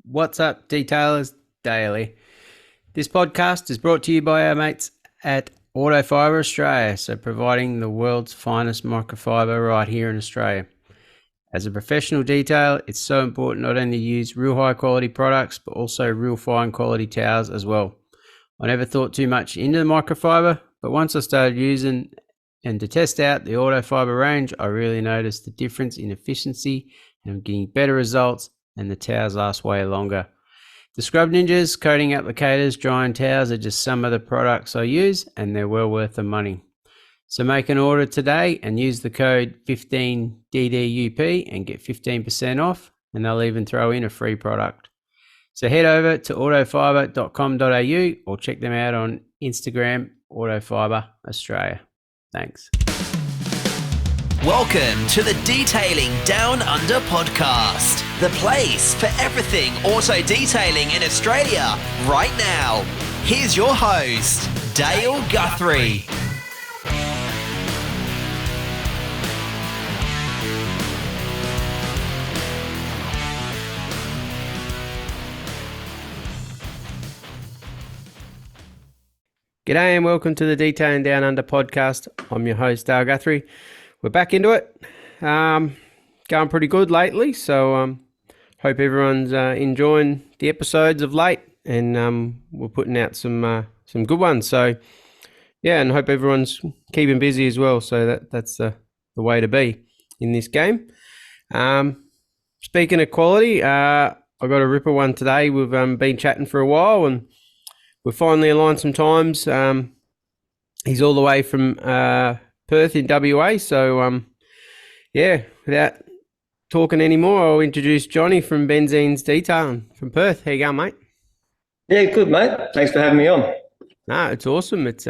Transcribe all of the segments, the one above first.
What's up, Detailers Daily? This podcast is brought to you by our mates at Autofiber Australia, so providing the world's finest microfiber right here in Australia. As a professional detailer, it's so important not only to use real high quality products, but also real fine quality towels as well. I never thought too much into the microfiber, but once I started using and to test out the Autofiber range, I really noticed the difference in efficiency and I'm getting better results, and the towels last way longer. The Scrub Ninjas, coating applicators, drying towels are just some of the products I use, and they're well worth the money. So make an order today and use the code 15DDUP and get 15% off, and they'll even throw in a free product. So head over to autofiber.com.au or check them out on Instagram, Autofiber Australia. Thanks. Welcome to the Detailing Down Under podcast, the place for everything auto detailing in Australia right now. Here's your host, Dale Guthrie. G'day and welcome to the Detailing Down Under podcast. I'm your host, Dale Guthrie. We're back into it. Going pretty good lately, so hope everyone's enjoying the episodes of late, and we're putting out some good ones. So yeah, and hope everyone's keeping busy as well. So that's the way to be in this game. Speaking of quality, I got a ripper one today. We've been chatting for a while, and we've finally aligned some times. He's all the way from Perth in WA. So, yeah, without talking anymore, I'll introduce Johnny from Benzenes Detailing from Perth. How you going, mate? Yeah, good, mate. Thanks for having me on. No, it's awesome. It's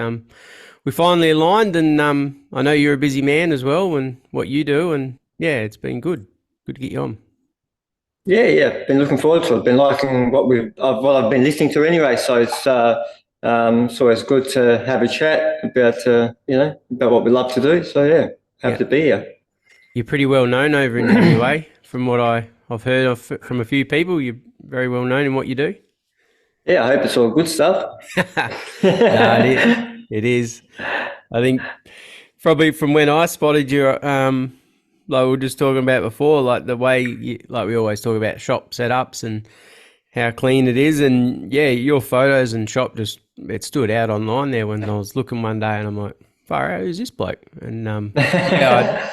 we finally aligned, and I know you're a busy man as well, and what you do, and yeah, it's been good. Good to get you on. Yeah. Been looking forward to it. Been liking what I've been listening to anyway. So it's always good to have a chat about about what we love to do. So yeah, happy to be here. You're pretty well known over in WA, from what I've heard of from a few people. You're very well known in what you do. Yeah, I hope it's all good stuff. No, it is. I think probably from when I spotted you, like we were just talking about before, like the way like we always talk about shop setups and how clean it is, and yeah, your photos and shop it stood out online there when I was looking one day, and I'm like, far out, who's this bloke? And yeah,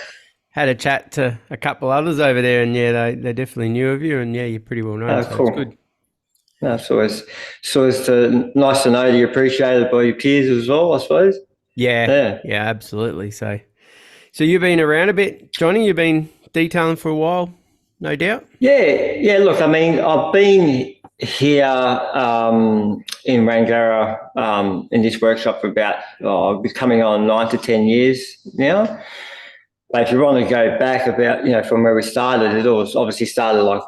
I had a chat to a couple others over there, and yeah, they definitely knew of you, and yeah, you're pretty well known. Oh, so cool. It's good. No, it's always nice to know that you're appreciated by your peers as well, I suppose. Yeah, absolutely. So you've been around a bit, Johnny. You've been detailing for a while, no doubt. Yeah. Look, I mean, I've been here in Rangara in this workshop for about I'll be coming on 9 to 10 years now. But if you want to go back about from where we started, it all obviously started like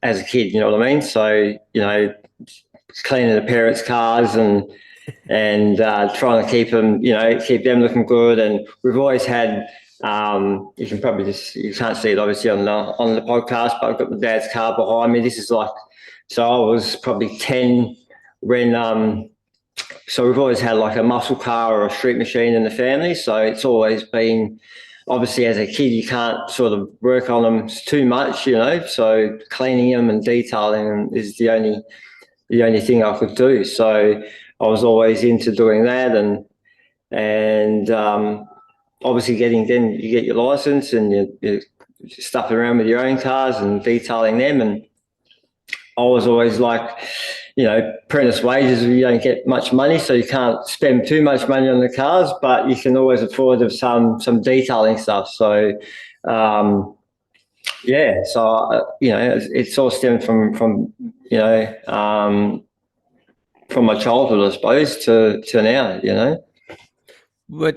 as a kid. You know what I mean? So cleaning the parents' cars and trying to keep them looking good. And we've always had. You can't see it obviously on the podcast, but I've got my dad's car behind me. This is like, so I was probably 10 when, so we've always had like a muscle car or a street machine in the family. So it's always been, obviously as a kid, you can't sort of work on them too much, so cleaning them and detailing them is the only thing I could do. So I was always into doing that and obviously then you get your license and you're stuffing around with your own cars and detailing them. And I was always like, apprentice wages, you don't get much money, so you can't spend too much money on the cars, but you can always afford some detailing stuff. So, it's all stemmed from my childhood, I suppose, to now, What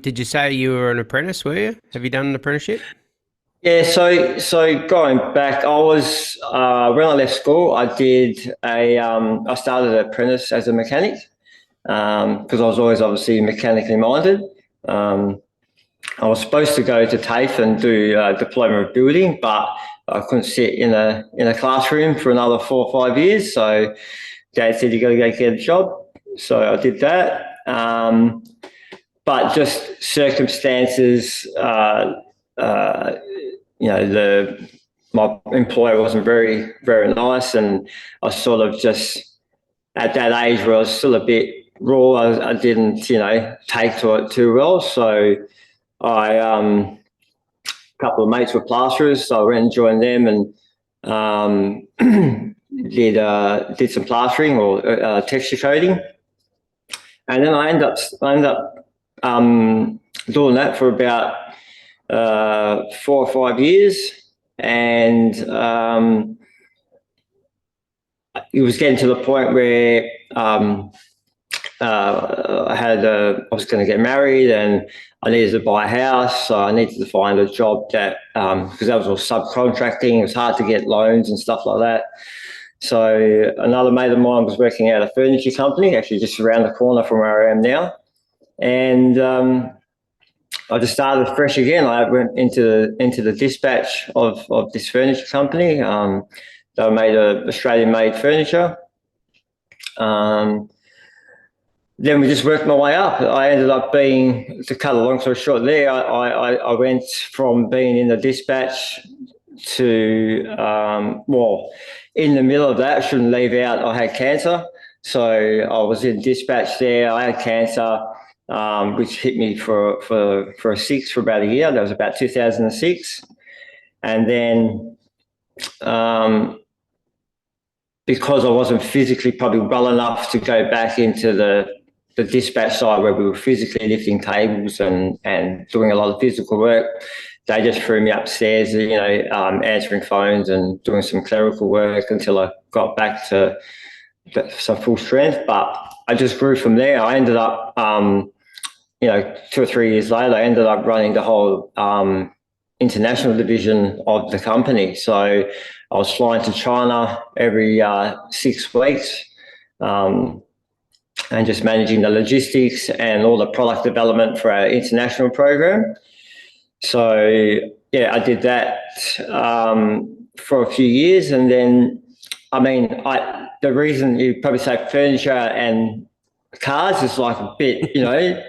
did you say you were an apprentice? Were you? Have you done an apprenticeship? Yeah, so going back, I was when I left school, I started an apprentice as a mechanic because I was always obviously mechanically minded. I was supposed to go to TAFE and do a diploma of building, but I couldn't sit in a classroom for another 4 or 5 years. So Dad said, you got to go get a job. So I did that. But just circumstances, my employer wasn't very, very nice, and I sort of just at that age where I was still a bit raw, I didn't, take to it too well. So a couple of mates were plasterers, so I went and joined them and did some plastering or texture coating, and then I ended up doing that for about 4 or 5 years, and it was getting to the point where I was going to get married and I needed to buy a house, so I needed to find a job that because that was all subcontracting. It was hard to get loans and stuff like that. So another mate of mine was working at a furniture company, actually just around the corner from where I am now, and I just started fresh again. I went into the dispatch of this furniture company. They made Australian-made furniture. Then we just worked my way up. I ended up being, to cut a long story short there, I went from being in the dispatch to, in the middle of that, I shouldn't leave out, I had cancer. So I was in dispatch there. I had cancer, which hit me for a 6 for about a year. That was about 2006. And then because I wasn't physically probably well enough to go back into the dispatch side where we were physically lifting tables and doing a lot of physical work, they just threw me upstairs, answering phones and doing some clerical work until I got back to some full strength. But I just grew from there. I ended up, 2 or 3 years later, I ended up running the whole international division of the company. So I was flying to China every 6 weeks, and just managing the logistics and all the product development for our international program. So yeah, I did that for a few years, and then the reason you probably say furniture and cars is like a bit,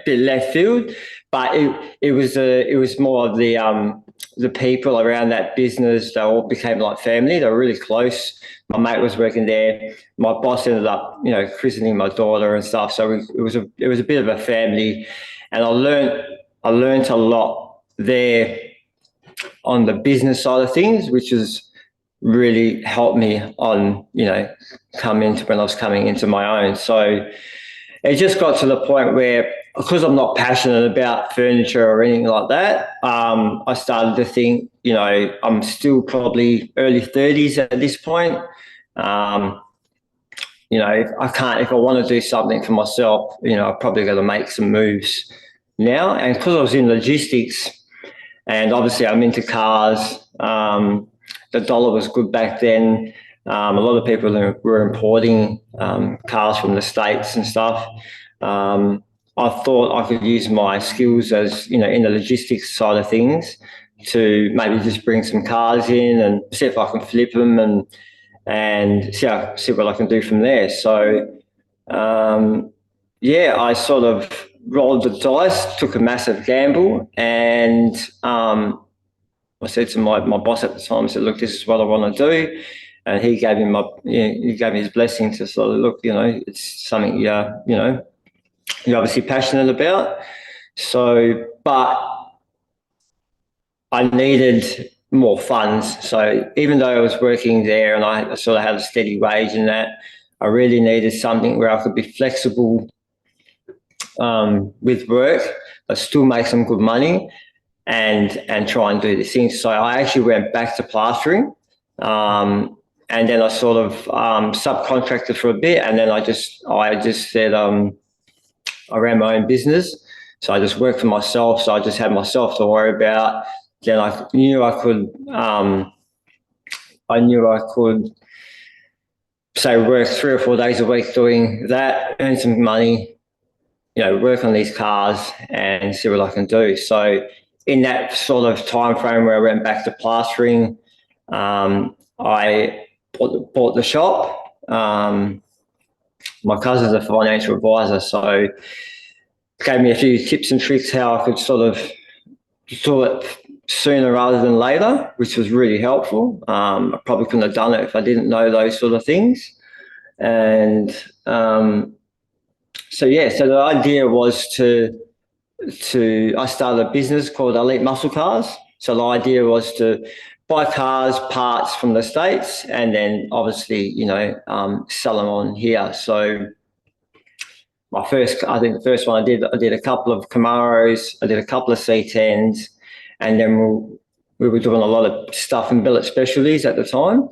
bit left field, but it was more of the people around that business. They all became like family. They were really close. My mate was working there. My boss ended up, christening my daughter and stuff. So it was a bit of a family, and I learned a lot there on the business side of things, which has really helped me on, when I was coming into my own. So it just got to the point where, because I'm not passionate about furniture or anything like that, I started to think, I'm still probably early 30s at this point. If I want to do something for myself, I've probably got to make some moves now. And because I was in logistics, and obviously I'm into cars, the dollar was good back then. A lot of people were importing cars from the States and stuff. I thought I could use my skills as, in the logistics side of things to maybe just bring some cars in and see if I can flip them and see what I can do from there. So, I sort of rolled the dice, took a massive gamble, and I said to my boss at the time, I said, look, this is what I want to do. And he gave me his blessing to sort of look, it's something you're obviously passionate about. So, but I needed more funds. So even though I was working there and I sort of had a steady wage in that, I really needed something where I could be flexible with work, but still make some good money and try and do these things. So I actually went back to plastering. And then I sort of subcontracted for a bit, and then I just said I ran my own business. So I just worked for myself. So I just had myself to worry about. Then I knew I could say work 3 or 4 days a week doing that, earn some money, work on these cars and see what I can do. So in that sort of time frame where I went back to plastering, I bought the shop. My cousin's a financial advisor, so gave me a few tips and tricks how I could sort of do it sooner rather than later, which was really helpful. I probably couldn't have done it if I didn't know those sort of things. And so the idea was I started a business called Elite Muscle Cars. So the idea was to buy cars, parts from the States, and then obviously, sell them on here. So I think the first one I did a couple of Camaros, I did a couple of C10s, and then we were doing a lot of stuff in billet specialties at the time.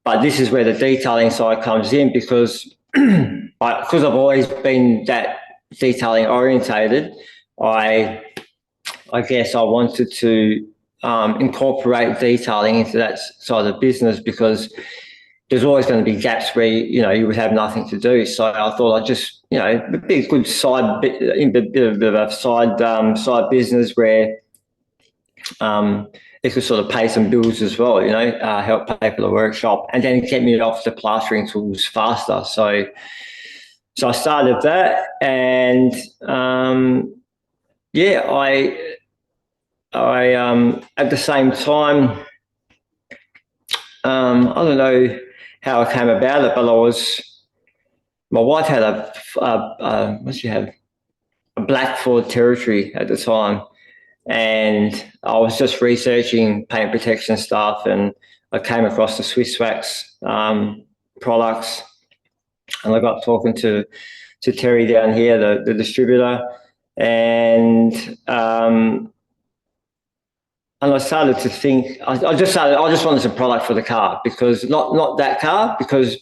But this is where the detailing side comes in, because I've always been that detailing orientated. I guess I wanted to incorporate detailing into that side of the business, because there's always going to be gaps where you would have nothing to do. So I thought I'd just be a good bit of a side business where it could sort of pay some bills as well, help pay for the workshop, and then get me off the plastering tools faster. So I started that, and I at the same time, I don't know how I came about it, but my wife had a black Ford Territory at the time, and I was just researching paint protection stuff, and I came across the Swiss Wax products, and I got talking to Terry down here, the distributor, and I started to think. I just wanted some product for the car, because not that car, because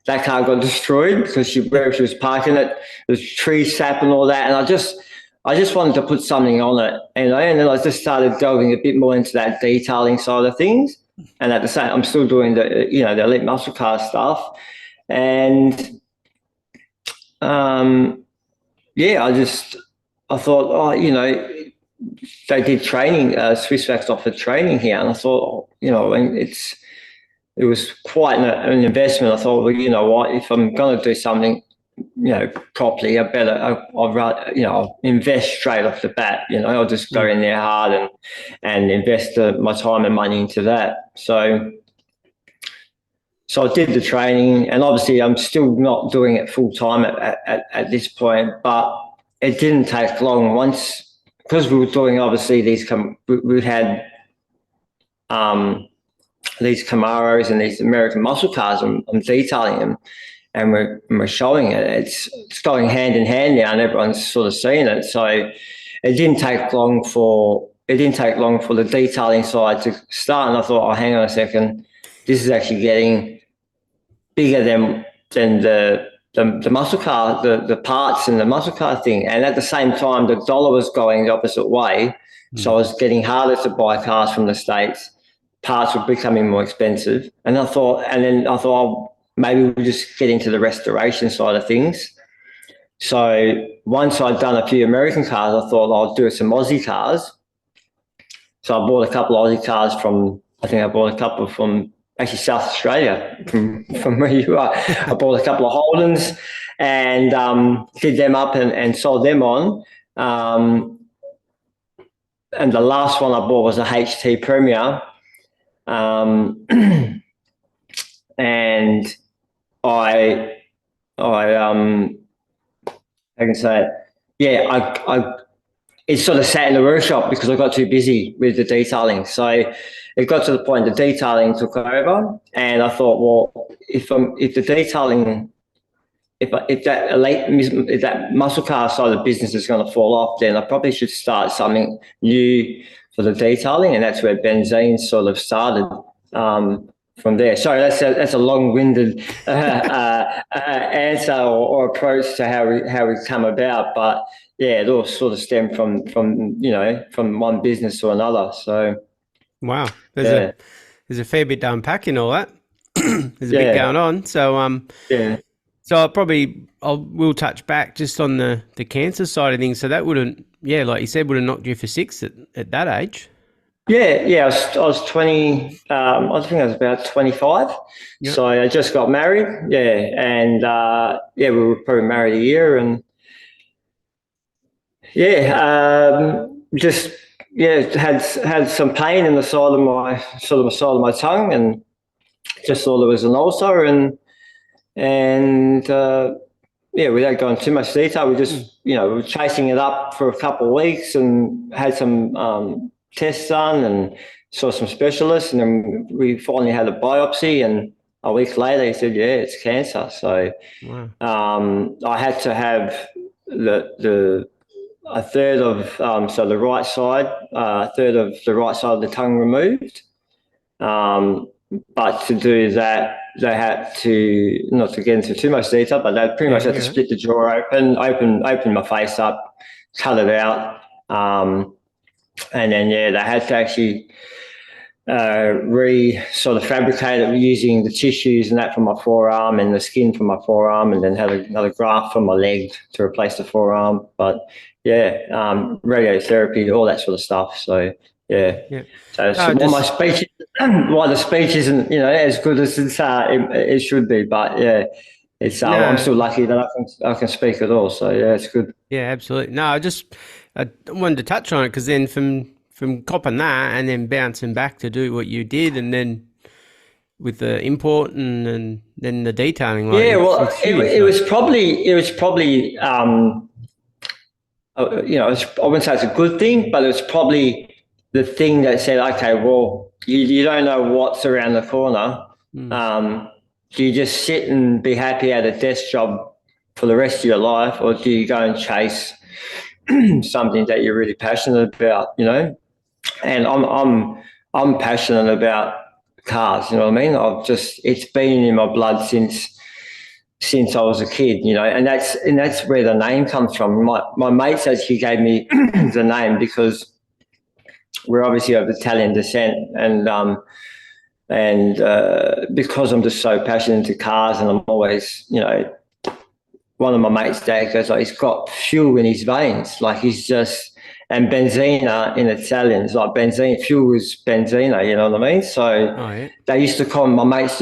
that car got destroyed because where she was parking it, there's tree sap and all that, and I just wanted to put something on it, and then I just started delving a bit more into that detailing side of things, and at the same, I'm still doing the Elite Muscle Car stuff, and I thought, they did training. Swiss Wax offered training here, and I thought, it was quite an investment. I thought, well, you know what, if I'm going to do something, properly, I'll invest straight off the bat. I'll just go in there hard and invest my time and money into that. So I did the training, and obviously I'm still not doing it full time at this point, but it didn't take long because we were doing obviously we had these Camaros and these American muscle cars. I'm detailing them, and we're showing it. It's going hand in hand now, and everyone's sort of seeing it. So it didn't take long for the detailing side to start. And I thought, hang on a second, this is actually getting bigger than the muscle car, the parts and the muscle car thing. And at the same time, the dollar was going the opposite way. So it was getting harder to buy cars from the States. Parts were becoming more expensive. And then I thought, maybe we'll just get into the restoration side of things. So once I'd done a few American cars, I thought I'll do some Aussie cars. So I bought a couple of Aussie cars from actually South Australia, from where you are. I bought a couple of Holdens and did them up and sold them on. And the last one I bought was a HT Premier. And I can say it. Yeah, it sort of sat in the workshop because I got too busy with the detailing. So it got to the point the detailing took over, and I thought, well, if the detailing, if that muscle car side of the business is going to fall off, then I probably should start something new for the detailing, and that's where Benzenes sort of started. From there. Sorry, that's a long-winded answer or approach to how we come about, but yeah, it all sort of stemmed from one business to another. So wow, there's a fair bit to unpack in all that. There's a bit going on. So So we'll touch back just on the cancer side of things. So that wouldn't, yeah, like you said, would have knocked you for six at that age. Yeah. I was 20. I think I was about 25. Yep. So I just got married. Yeah, and we were probably married a year, and just had some pain in the side of my tongue, and just thought it was an ulcer, and without going too much detail, we were chasing it up for a couple of weeks and had some tests done and saw some specialists, and then we finally had a biopsy, and a week later he said, yeah, it's cancer. So I had to have a third of the right side, a third of the right side of the tongue removed. But to do that, they had to, not to get into too much detail, but they pretty much had to split the jaw open my face up, cut it out, and then they had to actually fabricate it using the tissues and that from my forearm and the skin from my forearm, and then had another graft from my leg to replace the forearm. But radiotherapy, all that sort of stuff. So so my speech, why the speech isn't as good as it should be, but it's I'm still lucky that I can speak at all. So it's good. Yeah, absolutely. No, I wanted to touch on it because then from copping that and then bouncing back to do what you did, and then with the import and then the detailing. Like, it was probably I wouldn't say it's a good thing, but it was probably the thing that said, okay, well, you don't know what's around the corner. Do you just sit and be happy at a desk job for the rest of your life, or do you go and chase something that you're really passionate about? And I'm passionate about cars. You know what I mean? It's been in my blood since I was a kid. And that's where the name comes from. My mates actually gave me the name because we're obviously of Italian descent, and because I'm just so passionate into cars, and I'm always, one of my mates' dad goes, like, he's got fuel in his veins, like he's just, and benzina in Italian is like benzene, fuel is benzina, you know what I mean? So they used to call my mates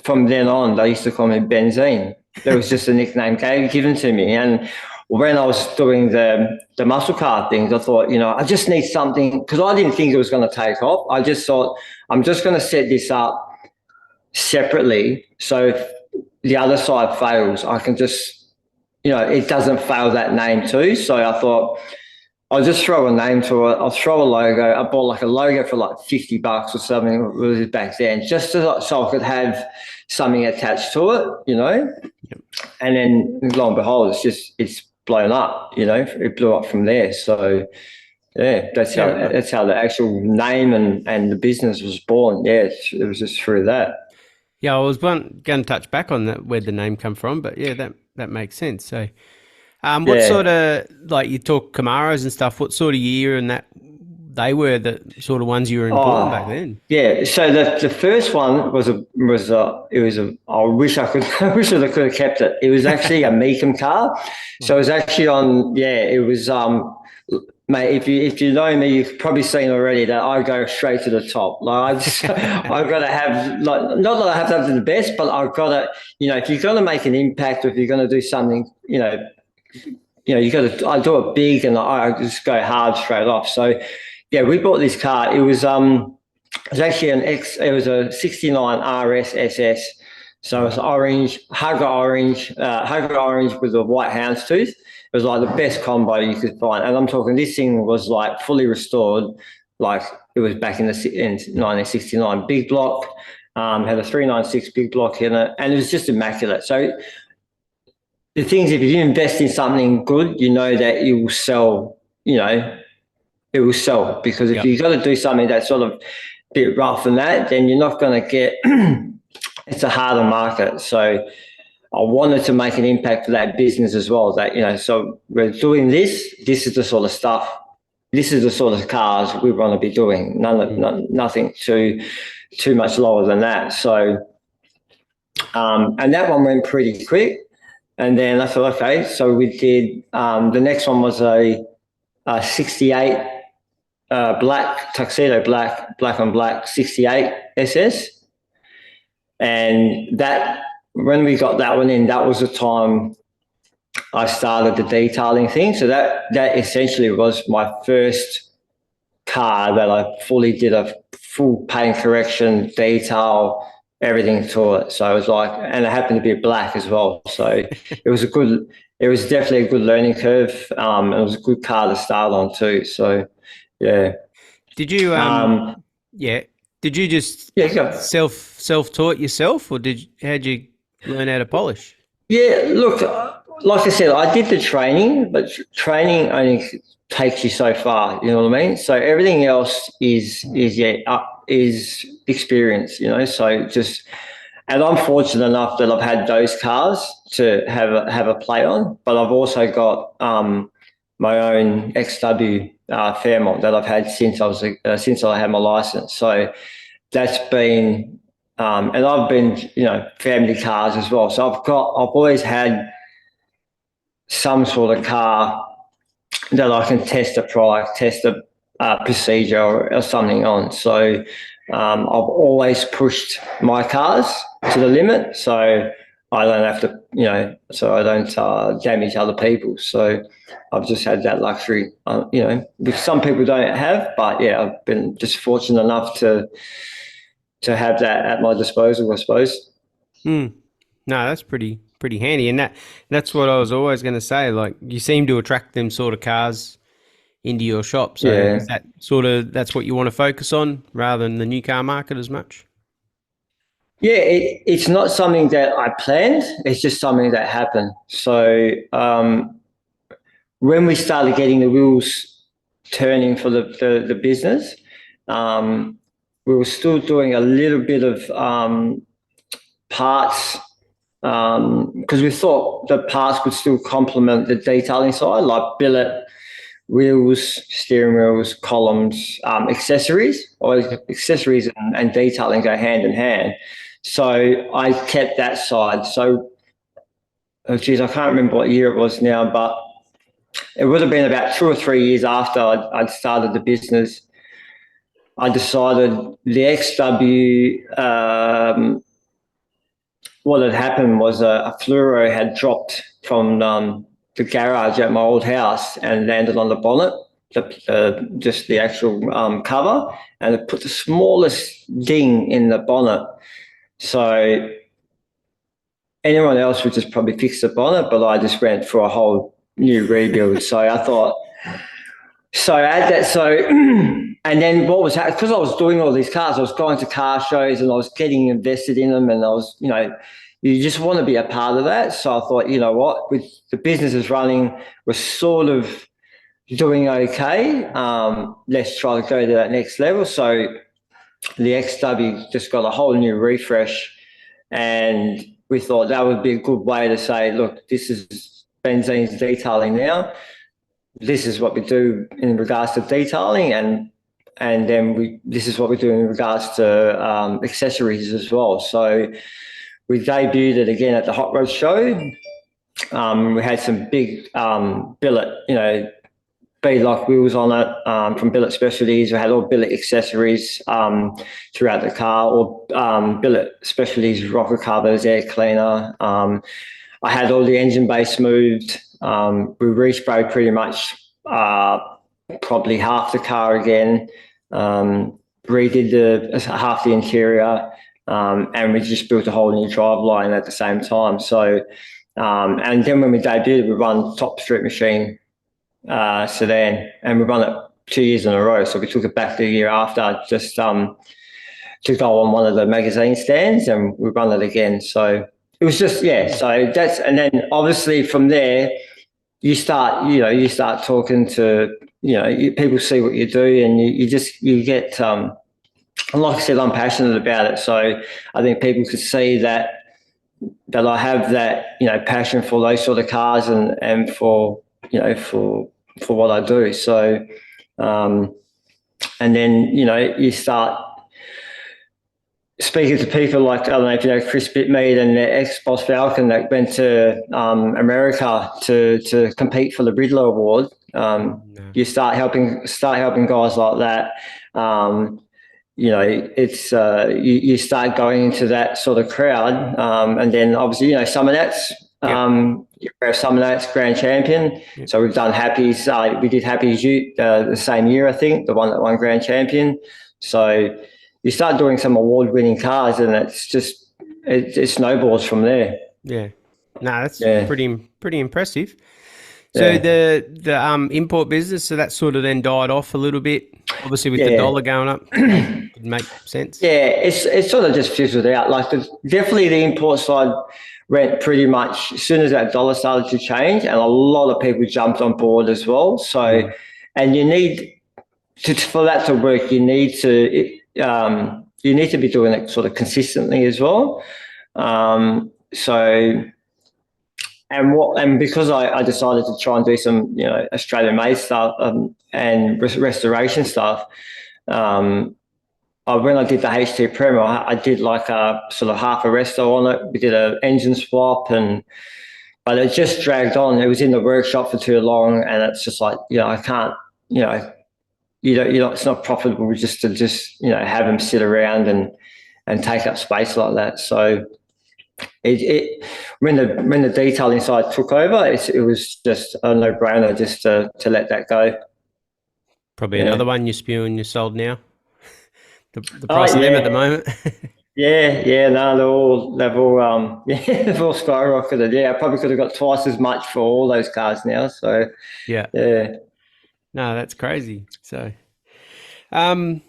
from then on, they used to call me Benzene. That was just a nickname given to me. And when I was doing the muscle car things, I thought, I just need something, because I didn't think it was going to take off. I just thought, I'm just going to set this up separately, so if the other side fails, I can just, it doesn't fail that name too. So I thought, I'll just throw a name to it. I'll throw a logo. I bought like a logo for like $50 or something. It was back then, just so I could have something attached to it, And then lo and behold, it's blown up, it blew up from there. So that's how the actual name and the business was born. It was just through that. Yeah, I was going to touch back on that, where the name come from, but that makes sense. So, what sort of, like, you talk Camaros and stuff, what sort of year and that they were the sort of ones you were importing back then? Yeah, so the first one I wish I could have kept it. It was actually a Mecum car. So it was actually mate, if you know me, you've probably seen already that I go straight to the top. Like I've got to have, like, not that I have to have the best, but I've got to, if you're going to make an impact, or if you're going to do something, you got to. I do it big, and I just go hard straight off. So we bought this car. It was actually it was a '69 RS SS. So it's orange, Hugger orange with a white houndstooth. It was like the best combo you could find. And I'm talking, this thing was like fully restored, like it was back in 1969. Big block, had a 396 big block in it, and it was just immaculate. So the things, if you invest in something good, that you will sell, it will sell. Because if you've got to do something that's sort of a bit rough and that, then you're not going to get, it's a harder market. So I wanted to make an impact for that business as well. That, so we're doing this. This is the sort of stuff. This is the sort of cars we want to be doing. Nothing too much lower than that. So And that one went pretty quick. And then I thought, okay, so we did, the next one was a 68 black, tuxedo black on black 68 SS. And that, when we got that one in, that was the time I started the detailing thing. So that essentially was my first car that I fully did a full paint correction, detail, everything to it. So it was like, and it happened to be black as well. So it was definitely a good learning curve. It was a good car to start on too. So yeah. Did you yeah? Did you just Yeah, go. self taught yourself, or how'd you learn how to polish? Yeah, look, like I said, I did the training, but training only takes you so far. You know what I mean? So everything else is experience. You know, so just, and I'm fortunate enough that I've had those cars to have a play on, but I've also got my own XW Fairmont that I've had since I had my license. So that's been, and I've been, family cars as well. So I've always had some sort of car that I can test a product, test a procedure or something on. So I've always pushed my cars to the limit. So I don't have to, so I don't damage other people. So I've just had that luxury, which some people don't have. But yeah, I've been just fortunate enough to have that at my disposal, I suppose. No, that's pretty handy, and that's what I was always going to say. Like, you seem to attract them sort of cars into your shop. So Yeah. is that's what you want to focus on rather than the new car market as much? Yeah, it's not something that I planned. It's just something that happened. So when we started getting the wheels turning for the business, we were still doing a little bit of parts because we thought the parts could still complement the detailing side, like billet, wheels, steering wheels, columns, accessories, or accessories and detailing go hand in hand. So I kept that side. So, oh geez, I can't remember what year it was now, but it would have been about 2 or 3 years after I'd started the business. I decided the XW, what had happened was a fluoro had dropped from the garage at my old house and landed on the bonnet, just the actual cover, and it put the smallest ding in the bonnet. So anyone else would just probably fix the bonnet, but I just went for a whole new rebuild. So I thought, so I had that. So, and then what was happening, because I was doing all these cars, I was going to car shows and I was getting invested in them, and I was, you just want to be a part of that. So I thought, you know what, with the business is running, we're sort of doing okay. Let's try to go to that next level. So the XW just got a whole new refresh, and we thought that would be a good way to say, look, this is Benzenes Detailing now. This is what we do in regards to detailing, and then this is what we do in regards to accessories as well. So we debuted it again at the Hot Rod Show. We had some big billet, beadlock wheels on it from Billet Specialties. We had all billet accessories throughout the car, or billet specialties, rocker covers, air cleaner. I had all the engine base moved. We resprayed pretty much probably half the car again, redid half the interior, and we just built a whole new drive line at the same time. So, and then when we debuted, we run top street machine sedan, and we run it 2 years in a row. So we took it back the year after, just to go on one of the magazine stands, and we run it again. So it was just, yeah. So that's, and then obviously from there, you start talking to, people see what you do, and you get, and like I said, I'm passionate about it. So I think people could see that I have that, passion for those sort of cars, and for, for what I do. So, and then, you start speaking to people like, I don't know if you know Chris Bitmead and the ex-boss Falcon that went to America to compete for the Riddler Award. No. You start helping guys like that. It's you start going into that sort of crowd, and then obviously some of that's some of that's grand champion. Yep. So we've done Happy's. We did Happy's Ute the same year, I think, the one that won grand champion. So you start doing some award-winning cars, and it's just it snowballs from there. Yeah, no, that's Yeah. pretty impressive. So the import business, so that sort of then died off a little bit. Obviously, with the dollar going up, it make sense. Yeah, it's sort of just fizzled out. Like definitely the import side went pretty much as soon as that dollar started to change, and a lot of people jumped on board as well. So, and you need for that to work, you need to be doing it sort of consistently as well. And because I decided to try and do some Australian made stuff and restoration stuff. When I did the HT Premier, I did like a sort of half a resto on it. We did an engine swap, but it just dragged on. It was in the workshop for too long, and it's just like I can't, it's not profitable just to have them sit around and take up space like that. So when the detailing side took over, it was just a no-brainer just to let that go. Probably another one you're spewing you sold now. The price of them at the moment. No, they've all skyrocketed. Yeah, I probably could have got twice as much for all those cars now. So yeah. No, that's crazy. So, when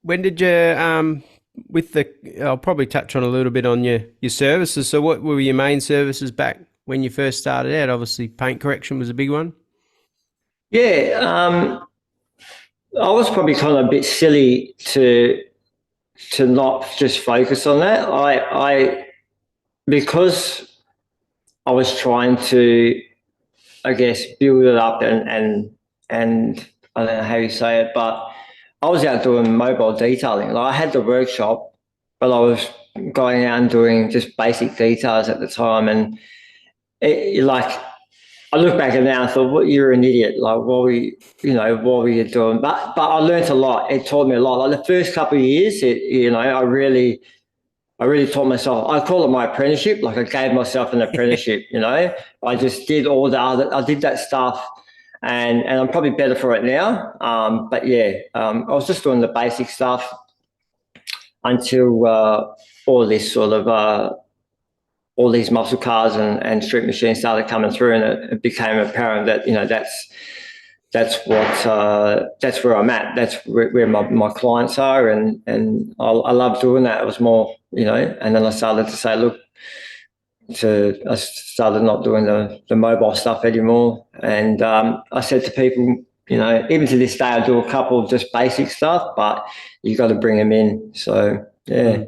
did you with the? I'll probably touch on a little bit on your services. So, what were your main services back when you first started out? Obviously, paint correction was a big one. Yeah. I was probably kind of a bit silly to not just focus on that. Because I was trying to, I guess, build it up and I don't know how you say it, but I was out doing mobile detailing. Like I had the workshop, but I was going out and doing just basic details at the time, and I look back at it now and thought, "What, you're an idiot! Like, what were you doing?" But I learned a lot. It taught me a lot. Like the first couple of years, I really taught myself. I call it my apprenticeship. Like I gave myself an apprenticeship. I just did I did that stuff, and I'm probably better for it now. But yeah, I was just doing the basic stuff until all this sort of. All these muscle cars and street machines started coming through, and it became apparent that that's where I'm at. That's where my clients are, and I love doing that. It was more, and then I started to say, look, I started not doing the mobile stuff anymore, and I said to people, even to this day, I do a couple of just basic stuff, but you got to bring them in. So yeah.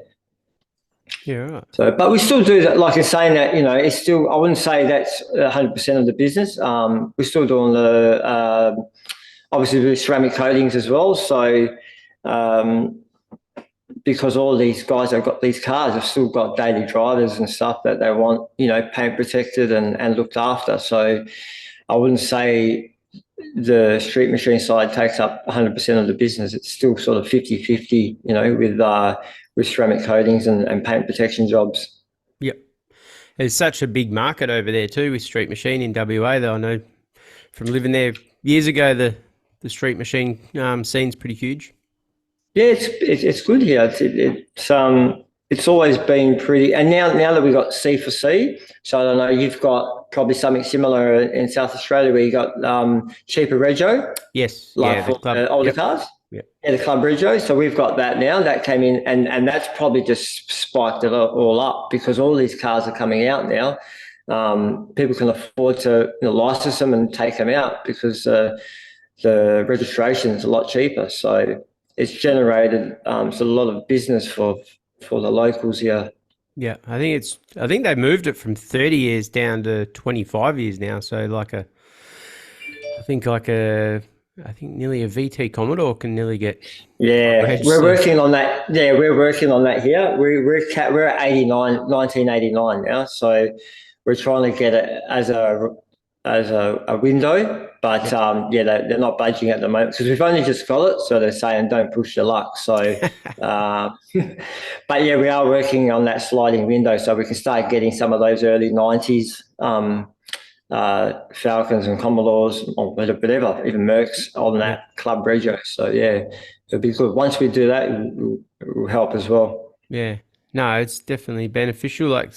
Yeah, right. So, but we still do that. Like in saying that, it's still. I wouldn't say that's 100% of the business. We're still doing the obviously the ceramic coatings as well. So, because all these guys that have got these cars have still got daily drivers and stuff that they want, paint protected and looked after. So, I wouldn't say the street machine side takes up 100% of the business. It's still sort of 50-50, with ceramic coatings and paint protection jobs. Yep. There's such a big market over there too with street machine in WA, though. I know from living there years ago, the street machine scene's pretty huge. Yeah, it's good here. It's always been pretty, and now that we've got C4C, so I don't know, you've got probably something similar in South Australia where you got cheaper rego. Yes, like for the older cars. Yep. Yeah, the Club Rego. So we've got that now. That came in, and that's probably just spiked it all up because all these cars are coming out now. People can afford to license them and take them out because the registration is a lot cheaper. So it's generated a lot of business for the locals here. Yeah, I think they moved it from 30 years down to 25 years now. So like a I think nearly a VT Commodore can nearly get Yeah, reg. we're So working on that. Yeah, we're working on that here. We're at 1989 now, so we're trying to get it as a window. But yeah, they're not budging at the moment because we've only just got it, so they're saying don't push your luck. So, uh, but yeah, we are working on that sliding window, so we can start getting some of those early 90s Falcons and Commodores or whatever, even Mercs on yeah, that club rego. So yeah, it'll be good. Once we do that, it will help as well. yeah. No, it's definitely beneficial. Like,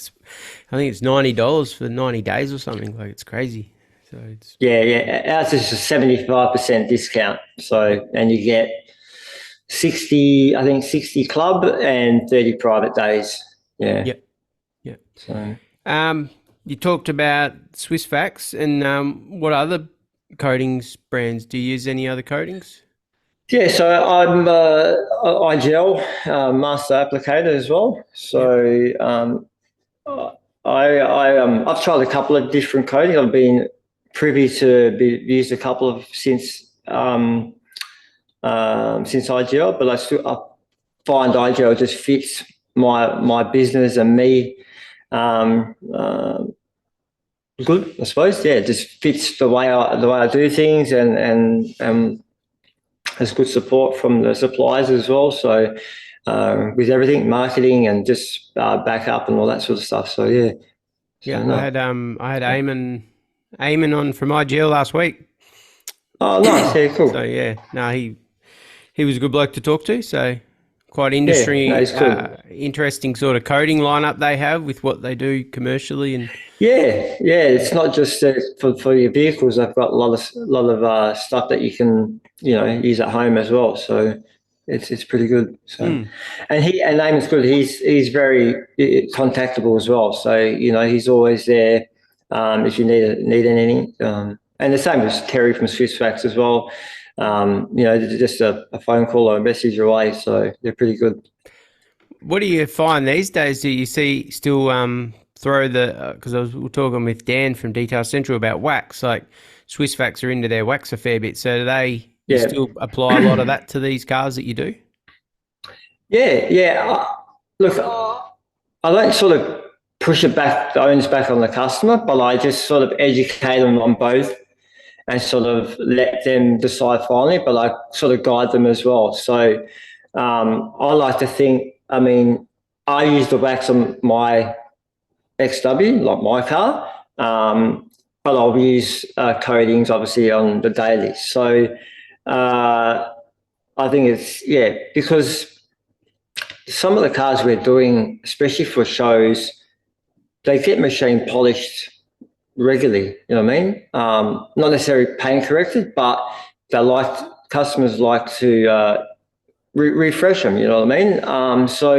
I think it's $90 for 90 days or something. Like, it's crazy. So it's Yeah. Ours is a 75% discount. yeah, So, and you get 60, I think 60 club and 30 private days. Yeah. yeah, yeah. So. You talked about Swiss Fax, and what other coatings brands do you use? Any other coatings? Yeah, so I'm IGL master applicator as well. Yeah, So I've tried a couple of different coatings. I've been privy to used a couple of since IGL, but I find IGL just fits my business and me good, I suppose. Yeah, it just fits the way I do things, and there's good support from the suppliers as well. So with everything, marketing and just backup and all that sort of stuff. So yeah. So yeah. no. I had Eamon on from IGL last week. Oh, nice. Yeah, So cool. yeah, no, he was a good bloke to talk to. So quite Yeah, no, it's good. interesting sort of coding lineup they have with what they do commercially, and Yeah. It's not just for your vehicles. I've got a lot of stuff that you can use at home as well. So it's pretty good. So, mm, and Eamon's good. He's very contactable as well. So he's always there if you need anything. And the same as Terry from Swissfax as well. Just a phone call or a message away. So they're pretty good. what do you find these days? Do you see still throw the because we were talking with Dan from Detail Central about wax, like Swiss Fax are into their wax a fair bit. So do they you Yeah. still apply a lot of that to these cars that you do? Yeah. Look, I don't sort of push it back, the onus back on the customer, but I just sort of educate them on both and sort of let them decide finally, but I sort of guide them as well. So I like to think, I mean, I use the wax on my XW, like my car, but I'll use coatings obviously on the daily. So I think because some of the cars we're doing, especially for shows, they get machine polished regularly. You know what I mean? Not necessarily paint corrected, but customers like to refresh them. You know what I mean? So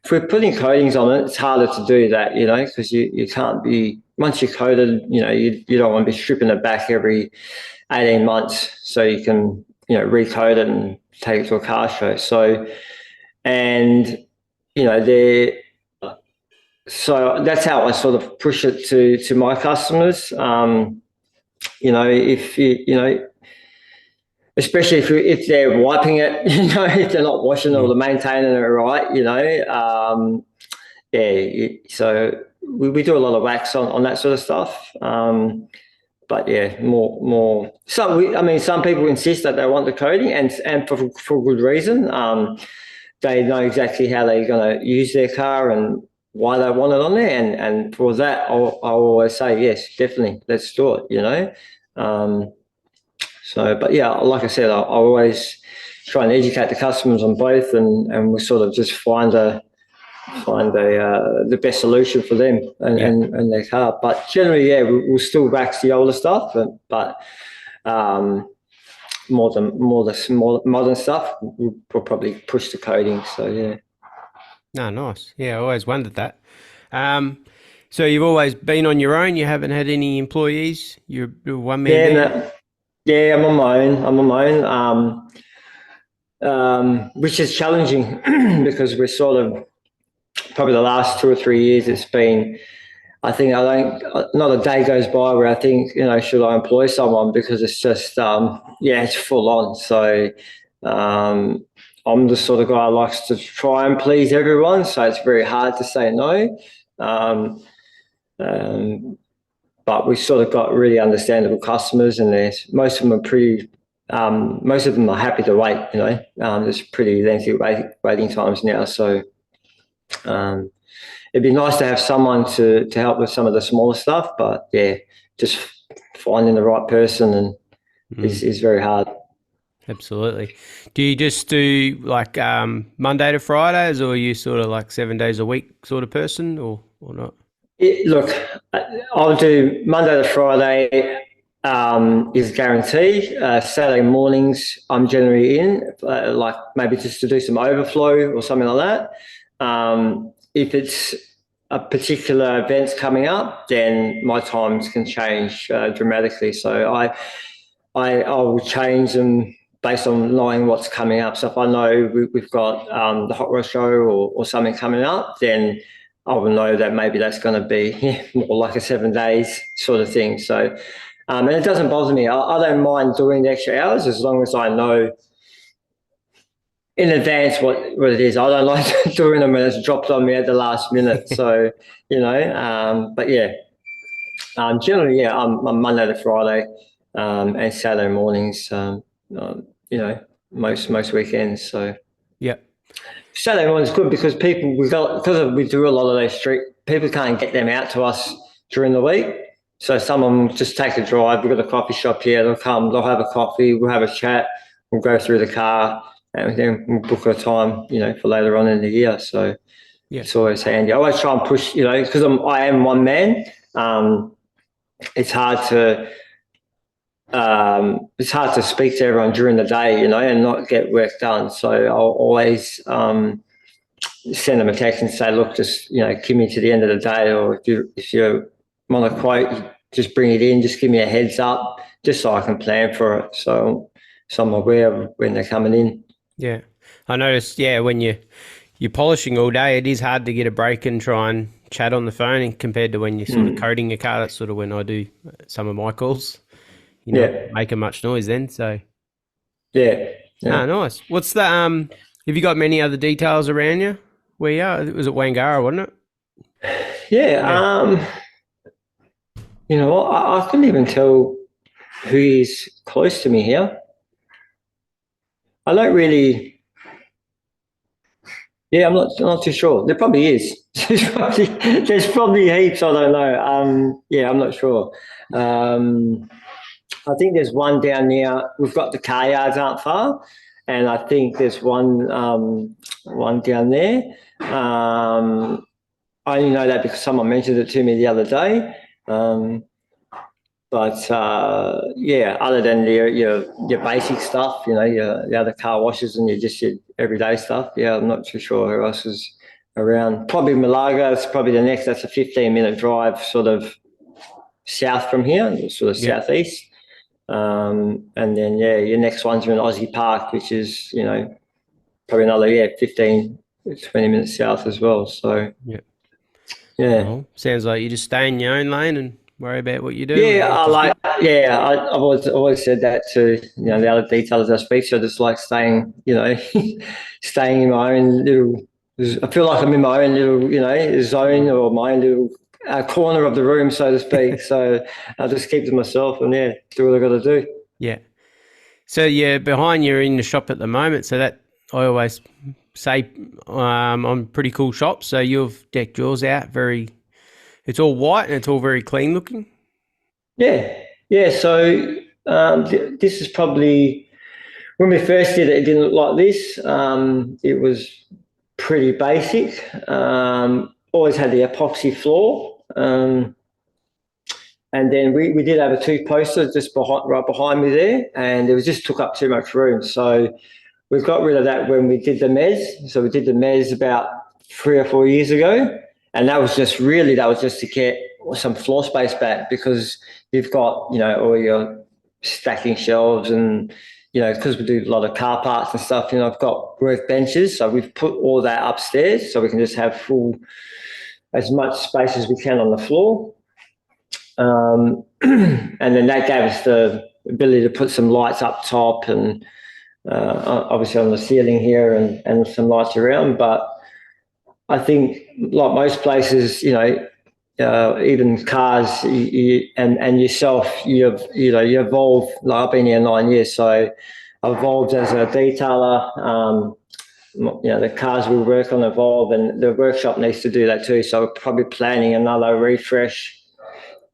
if we're putting coatings on it, it's harder to do that. Because you can't be once you're coated. You don't want to be stripping it back every 18 months so you can recoat it and take it to a car show. So and they're so that's how I sort of push it to my customers. If especially if they're wiping it, if they're not washing it or maintaining it right, so we do a lot of wax on that sort of stuff. But yeah, more. Some people insist that they want the coating, and for good reason. They know exactly how they're going to use their car and why they want it on there, and for that, I'll always say yes, definitely, let's do it. But yeah, like I said, I always try and educate the customers on both, and we sort of just find the best solution for them Yeah. and their car. But generally, yeah, we'll still wax the older stuff, but more the small modern stuff, we'll probably push the coating. So yeah. No, nice. Yeah, I always wondered that. So you've always been on your own. You haven't had any employees. You're a one man Yeah, band. no, yeah, I'm on my own. Which is challenging because we're sort of probably the last 2 or 3 years. It's been I think not a day goes by where I think, should I employ someone, because it's just, it's full on. So I'm the sort of guy who likes to try and please everyone. So it's very hard to say no. Um, but we've sort of got really understandable customers, and most of them are happy to wait. There's pretty lengthy waiting times now. So it'd be nice to have someone to help with some of the smaller stuff, but yeah, just finding the right person is very hard. Absolutely. Do you just do like Monday to Fridays, or are you sort of like 7 days a week sort of person, or not? Look, I'll do Monday to Friday, is guaranteed. Saturday mornings, I'm generally in, like maybe just to do some overflow or something like that. If it's a particular event's coming up, then my times can change dramatically. So I will change them based on knowing what's coming up. So if I know we've got the Hot Rod Show or something coming up, then I will know that maybe that's going to be more like a 7 days sort of thing. So, and it doesn't bother me. I don't mind doing the extra hours as long as I know in advance what it is. I don't like doing them when it's dropped on me at the last minute. So, but yeah, generally, yeah, I'm Monday to Friday, and Saturday mornings, most weekends. So Yeah. Saturday morning's good because because we do a lot of those street, people can't get them out to us during the week. So some of them just take a drive. We've got a coffee shop here. They'll have a coffee, we'll have a chat, we'll go through the car, and then we'll book a time, for later on in the year. So it's always handy. I always try and push, because I am one man. It's hard to speak to everyone during the day, and not get work done. So I'll always send them a text and say, look, just give me to the end of the day, or if you want a quote, just bring it in. Just give me a heads up, just so I can plan for it. So I'm aware of when they're coming in. Yeah, I noticed. Yeah, when you're polishing all day, it is hard to get a break and try and chat on the phone, compared to when you're sort of coating your car. That's sort of when I do some of my calls. Making much noise then. So yeah. nice. What's the Have you got many other details around you where you are? It was at Wangara, wasn't it? Yeah. You know what? I couldn't even tell who is close to me here. I don't really. Yeah, I'm not too sure. There probably is. There's probably heaps. I don't know. Yeah, I'm not sure. I think there's one down near. We've got the car yards aren't far, and I think there's one down there. I only know that because someone mentioned it to me the other day. But yeah, other than your basic stuff, your other car washes and your everyday stuff. Yeah, I'm not too sure who else is around. Probably Malaga is probably the next. That's a 15-minute drive, sort of south from here, sort of southeast. And then your next one's in Aussie Park, which is probably another 15, 20 minutes south as well. So yeah. Well, sounds like you just stay in your own lane and worry about what you do. Yeah, I've always said that to the other detailers I speak to. I just like staying, staying in my own little. I feel like I'm in my own little, zone, or my own little corner of the room, so to speak. So I just keep to myself and do what I got to do. Yeah. So behind you're in the shop at the moment. So that I always say, I'm pretty cool shop. So you've decked yours out it's all white and it's all very clean looking. Yeah. So this is probably when we first did it. It didn't look like this. It was pretty basic. Always had the epoxy floor, and then we did have a two-poster just right behind me there, and it just took up too much room. So we got rid of that when we did the mez. So we did the mez about 3 or 4 years ago. And that was just to get some floor space back, because you've got, all your stacking shelves and, because we do a lot of car parts and stuff, I've got work benches. So we've put all that upstairs so we can just have full as much space as we can on the floor. And then that gave us the ability to put some lights up top and obviously on the ceiling here and some lights around. But I think, like most places, even cars, and yourself, you evolve. Like, I've been here 9 years, so I evolved as a detailer. The cars we work on evolve, and the workshop needs to do that too. So we're probably planning another refresh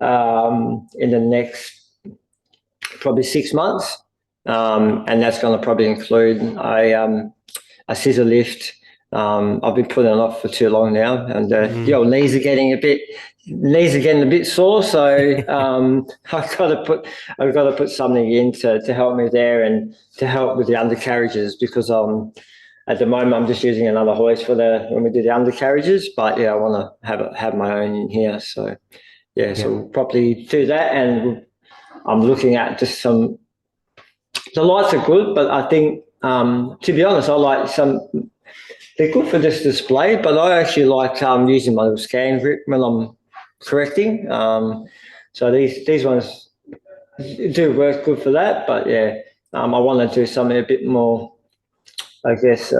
in the next probably 6 months, and that's going to probably include a scissor lift. I've been putting it off for too long now, and knees are getting a bit sore. So I've got to put something in to help me there and to help with the undercarriages, because at the moment I'm just using another hoist for when we do the undercarriages. But I want to have my own in here. So so we'll probably do that, and I'm looking at just some. The lights are good, but I think, to be honest, I like some. They're good for this display, but I actually like using my little scan grip when I'm correcting. So these ones do work good for that, but I want to do something a bit more, I guess,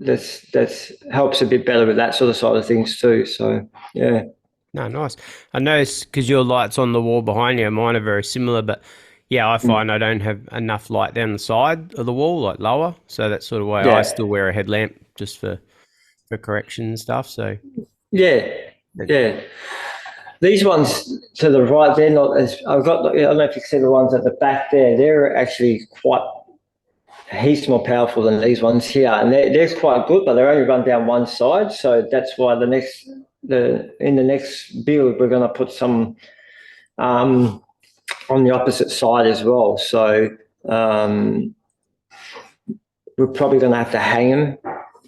that helps a bit better with that sort of side of things too. So yeah. No, nice. I noticed, because your light's on the wall behind you, mine are very similar, but I find I don't have enough light down the side of the wall, like lower. So that's sort of why I still wear a headlamp just for correction and stuff. So yeah. These ones to the right, they're not as. I don't know if you can see the ones at the back there. They're actually quite heaps more powerful than these ones here, and they're quite good, but they only run down one side. So that's why in the next build we're going to put some on the opposite side as well. So we're probably going to have to hang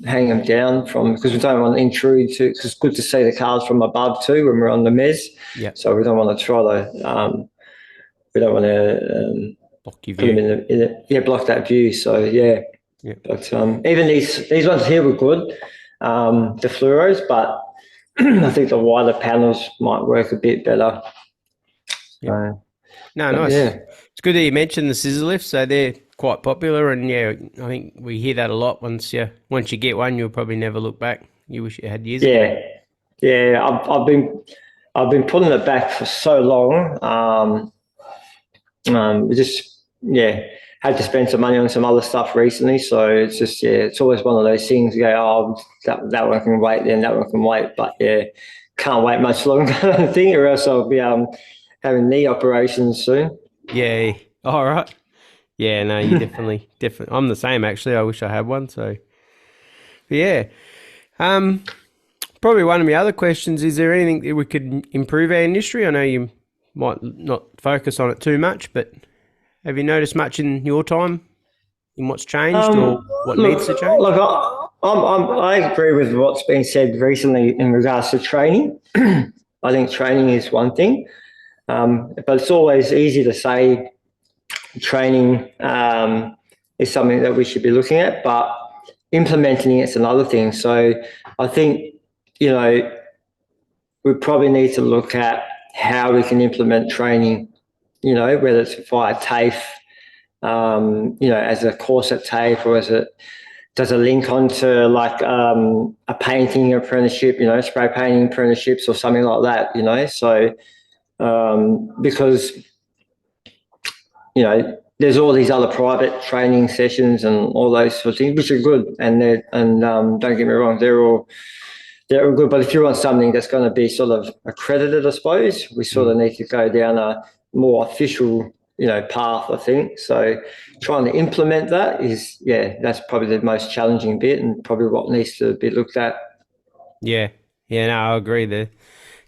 them down because we don't want to intrude to. Because it's good to see the cars from above too when we're on the mez. Yeah. So we don't want to try to. We don't want to block your view. Block that view. So yeah. But even these ones here were good, the fluoros, but I think the wider panels might work a bit better. Yeah. No, nice. Yeah. It's good that you mentioned the scissor lifts. So they're quite popular, and I think we hear that a lot. Once you get one, you'll probably never look back. You wish you had years ago. Yeah. I've been putting it back for so long. Had to spend some money on some other stuff recently, so it's just it's always one of those things. You go, that one can wait, then that one can wait, but can't wait much longer, I think, or else I'll be having knee operations soon. Yeah. All right. Yeah. No, you definitely. I'm the same, actually. I wish I had one. So yeah. Probably one of my other questions: is there anything that we could improve our industry? I know you might not focus on it too much, but have you noticed much in your time in what's changed or what needs to change? Look, I agree with what's been said recently in regards to training. I think training is one thing, but it's always easy to say training is something that we should be looking at, but implementing it's another thing. So I think, we probably need to look at how we can implement training, whether it's via TAFE, as a course at TAFE, or does it link onto like a painting apprenticeship, spray painting apprenticeships or something like that, So because, there's all these other private training sessions and all those sort of things, which are good, and don't get me wrong, they're all good. But if you want something that's going to be sort of accredited, I suppose, we sort of need to go down a more official, path, I think. So trying to implement that is, that's probably the most challenging bit, and probably what needs to be looked at. Yeah. No, I agree there.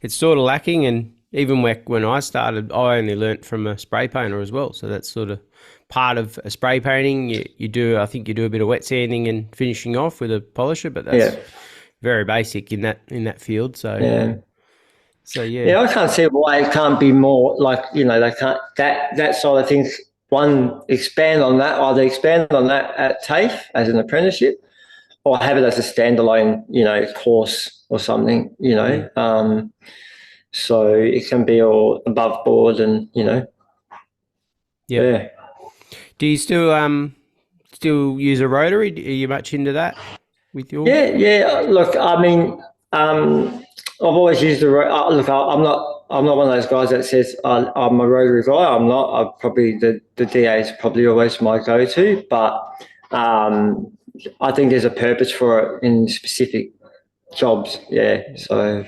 It's sort of lacking, and even when I started, I only learnt from a spray painter as well. So that's sort of part of a spray painting. I think you do a bit of wet sanding and finishing off with a polisher, but that's very basic in that field. So I can't see why it can't be more like, they can't that side of things. One, expand on that at TAFE as an apprenticeship, or have it as a standalone, course or something, so it can be all above board and, yeah. Do you still use a rotary? Are you much into that with your? Yeah. Look, I mean, I've always used look. I'm not one of those guys that says I'm a rotary guy. I'm not. The DA is probably always my go-to, but I think there's a purpose for it in specific jobs. Yeah. So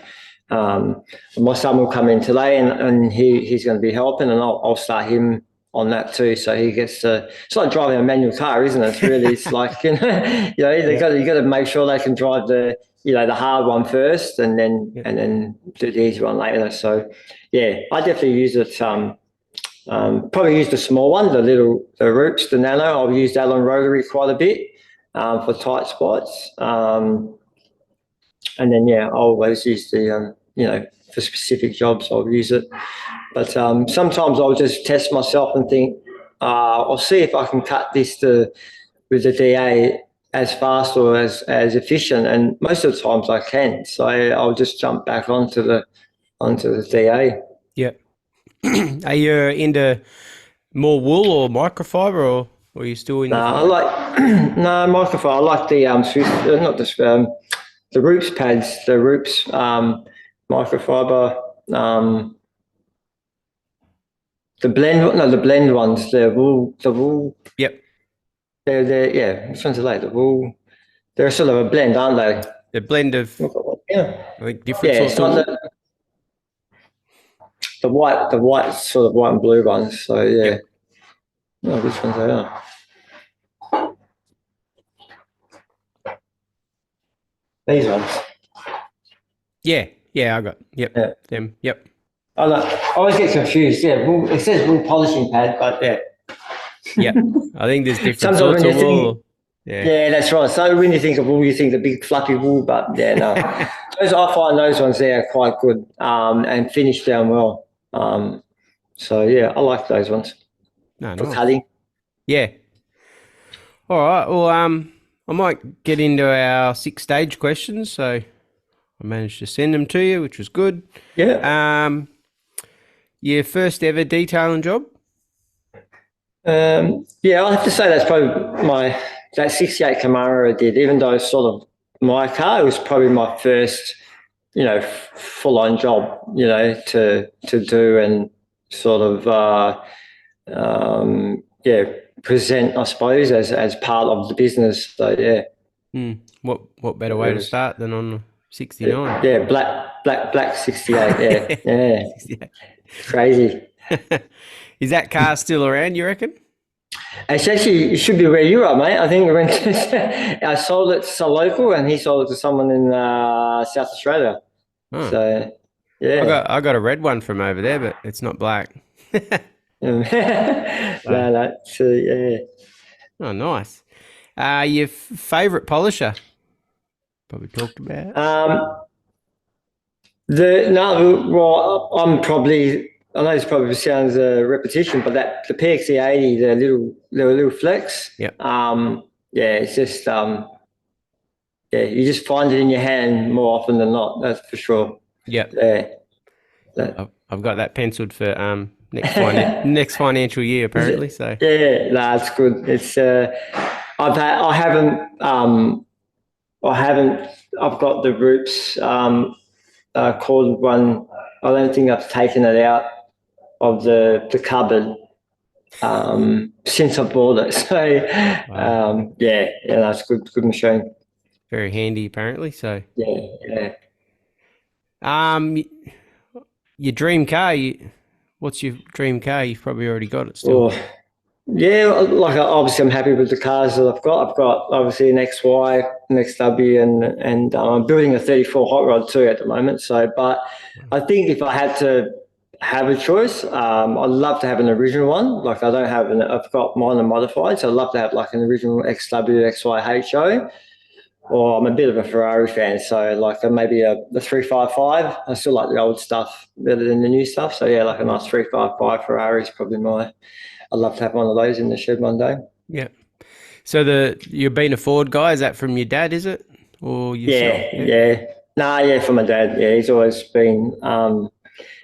my son will come in today, and he's going to be helping, and I'll start him on that too. So he gets to. It's like driving a manual car, isn't it? It's like you got to make sure they can drive the hard one first, and then do the easy one later. So yeah, I definitely use it. Probably use the small one, the Roops, the Nano. I'll use that on rotary quite a bit for tight spots. And then I'll always use the for specific jobs I'll use it. But sometimes I'll just test myself and think I'll see if I can cut this with the DA as fast or as efficient, and most of the times I can. So I'll just jump back onto the DA. Yeah. Are you into more wool or microfiber, or are you still in the I fibre? like no microfiber. I like the Swiss, not the Roops pads, the Roops microfiber. The blend ones, the wool. Yep. They're which ones are they? The wool. They're sort of a blend, aren't they? The blend of Yeah. I think different Yeah, sorts it's of not wool. the white sort of white and blue ones. So yeah. Yep. Oh, which ones they are? These ones. Yeah, I got Yeah. them. Yep. I always get confused. Yeah, wool, it says wool polishing pad, but yeah. Yeah. I think there's different Sometimes sorts when of you wool. think, yeah, that's right. So when you think of wool, you think the big fluffy wool, but yeah, no. I find those ones there are quite good and finish down well. So yeah, I like those ones No, for nice. cutting. Yeah. All right. Well, I might get into our 6-stage questions. So I managed to send them to you, which was good. Yeah. Your first ever detailing job? Yeah, I have to say that's probably that 68 Camaro I did, even though it's sort of my car, it was probably my first, full on job, to do and sort of, present, I suppose, as part of the business. So yeah. What better way to start than on the 69? Yeah, black 68. Yeah, yeah, 68. crazy. Is that car still around, you reckon? It should be where you are, mate. I think I sold it to a local, and he sold it to someone in South Australia. Huh. So, yeah. I got a red one from over there, but it's not black. No. So, yeah. Oh, nice. Your favourite polisher? Probably talked about. I'm probably. I know this probably sounds a repetition, but the PXE80, the little flex. Yep. It's just you just find it in your hand more often than not. That's for sure. Yep. Yeah. I've got that penciled for next financial year apparently. So yeah, that's good. It's I've got the Roops corded one. I don't think I've taken it out of the cupboard since I bought it. So wow. That's good machine. Very handy apparently. So yeah. Your dream car. What's your dream car? You've probably already got it still. Yeah, like obviously I'm happy with the cars that I've got. I've got obviously an XY, an XW, and I'm building a 34 hot rod too at the moment. So, but I think if I had to have a choice, I'd love to have an original one. Like I've got mine modified, so I'd love to have like an original XW, XY, HO. Or I'm a bit of a Ferrari fan, so like maybe the 355. I still like the old stuff better than the new stuff. So yeah, like a nice 355 Ferrari is probably I'd love to have one of those in the shed one day. Yeah. So you're being a Ford guy, is that from your dad, is it? Or yourself? Yeah. Nah, yeah, from my dad. Yeah, he's always been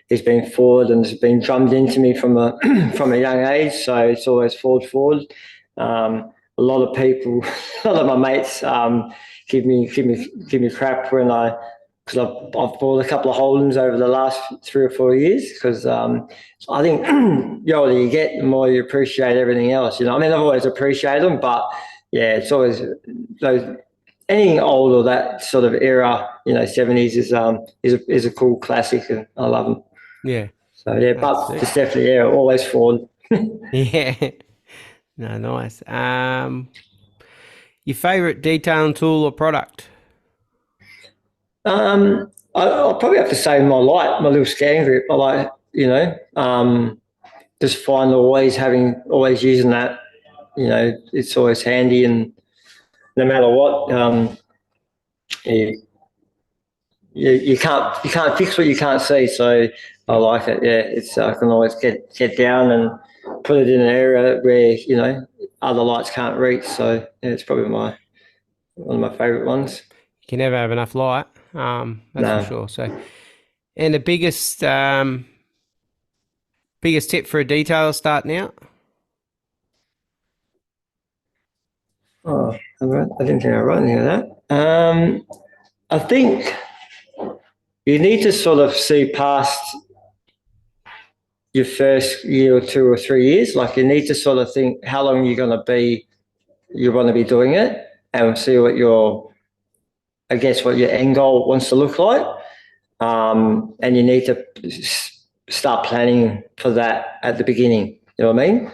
he's been forward and has been drummed into me from a from a young age. So it's always forward. A lot of people, a lot of my mates give me crap when because I've bought a couple of Holdens over the last 3 or 4 years because I think the older you get, the more you appreciate everything else. You know, I mean, I've always appreciated them, but yeah, it's always those anything old or that sort of era, 70s is a cool classic, and I love them. Yeah. So yeah, That's but it. it's definitely always forward. Yeah. No, nice. Your favorite detailing tool or product? I'll probably have to say my light, my little scan grip. I like, just find always using that. It's always handy, and no matter what, you, you can't fix what you can't see. So I like it. Yeah, it's I can always get down and put it in an area where other lights can't reach. So yeah, it's probably one of my favourite ones. You can never have enough light. That's for No. sure. So, and the biggest tip for a detailer starting out? Oh, I didn't think I wrote any of that. I think you need to sort of see past your first year or 2 or 3 years. Like you need to sort of think how long you want to be doing it, and see what what your end goal wants to look like. And you need to start planning for that at the beginning. You know what I mean?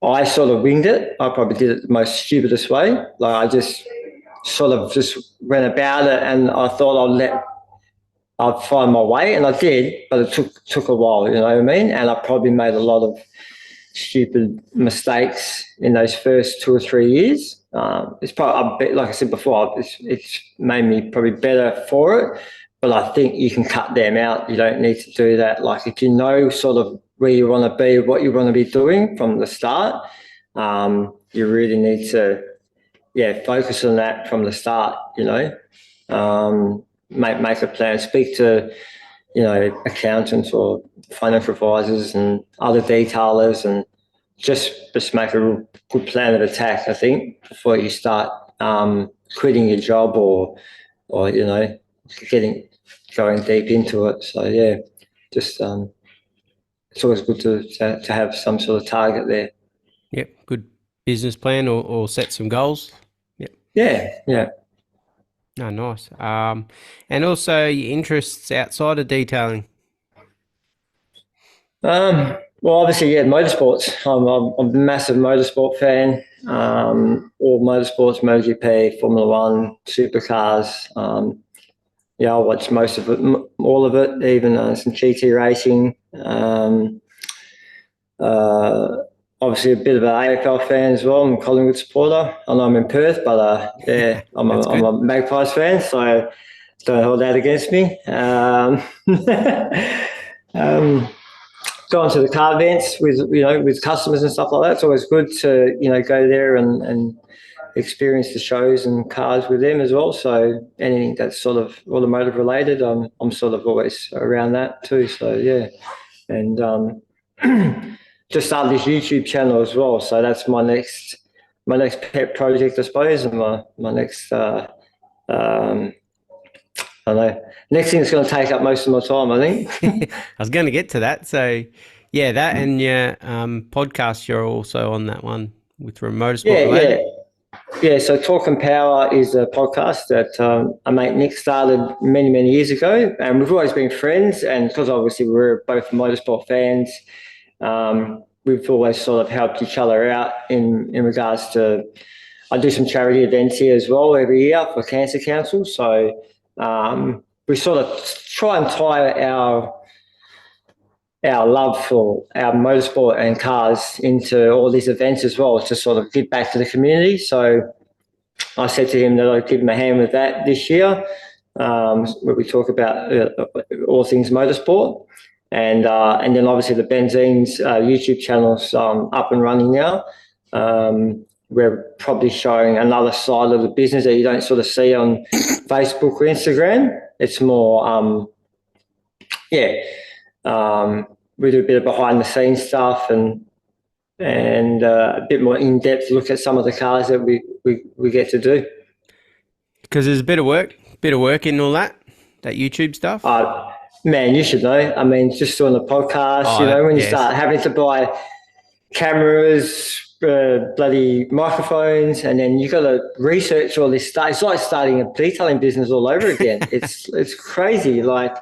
I sort of winged it. I probably did it the most stupidest way. Like I just sort of just went about it, and I thought I'd find my way, and I did, but it took a while. You know what I mean? And I probably made a lot of stupid mistakes in those first 2 or 3 years. It's probably a bit, like I said before, it's made me probably better for it. But I think you can cut them out. You don't need to do that. Like if you know sort of where you want to be, what you want to be doing from the start, you really need to, focus on that from the start. Make a plan. Speak to accountants or financial advisors and other detailers, and just make a real good plan of attack, I think, before you start quitting your job or going deep into it. So yeah, just it's always good to have some sort of target there. Yep. Good business plan or set some goals. Yep. Yeah. No, nice. And also your interests outside of detailing. Well, obviously, yeah, motorsports. I'm a massive motorsport fan. All motorsports, MotoGP, Formula One, supercars. I watch most of it, all of it, even some GT racing. Obviously, a bit of an AFL fan as well. I'm a Collingwood supporter. I know I'm in Perth, but I'm a Magpies fan, so don't hold that against me. Going to the car events with customers and stuff like that. It's always good to go there and experience the shows and cars with them as well. So anything that's sort of automotive related, I'm sort of always around that too. So yeah, and just started this YouTube channel as well. So that's my next pet project, I suppose, and my next I don't know. Next thing that's going to take up most of my time, I think. I was going to get to that. So, yeah, that and your podcast, you're also on that one with Motorsport related. Yeah, so Talk and Power is a podcast that a mate Nick started many, many years ago. And we've always been friends. And because obviously we're both motorsport fans, we've always sort of helped each other out in regards to, I do some charity events here as well every year for Cancer Council. So we sort of try and tie our love for our motorsport and cars into all these events as well to sort of give back to the community. So I said to him that I'd give him a hand with that this year, where we talk about all things motorsport. And then obviously the Benzenes YouTube channel's up and running now. we're probably showing another side of the business that you don't sort of see on Facebook or Instagram. It's more, we do a bit of behind the scenes stuff and a bit more in depth look at some of the cars that we get to do. Because there's a bit of work in all that YouTube stuff. Man, you should know. I mean, just doing the podcast, when you start having to buy cameras, bloody microphones, and then you got to research all this stuff. It's like starting a detailing business all over again. It's crazy. Like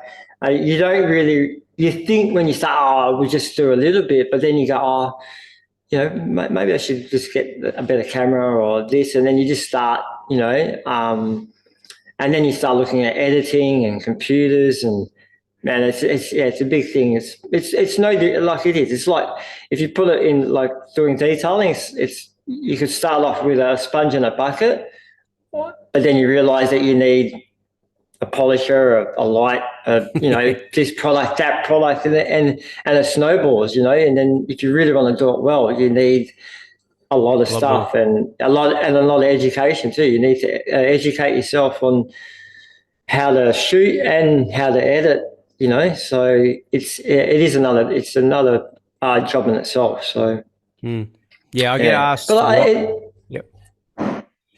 you don't really, you think when you start, we just do a little bit, but then you go, maybe I should just get a better camera or this, and then you just start, and then you start looking at editing and computers and. Man, it's a big thing. It's no like it is. It's like if you put it in like doing detailing, it's you could start off with a sponge and a bucket, but then you realise that you need a polisher, a light, this product, that product, and it snowballs, and then if you really want to do it well, you need a lot of stuff and a lot of education too. You need to educate yourself on how to shoot and how to edit. So it's another job in itself. So yeah, I get asked. Yep.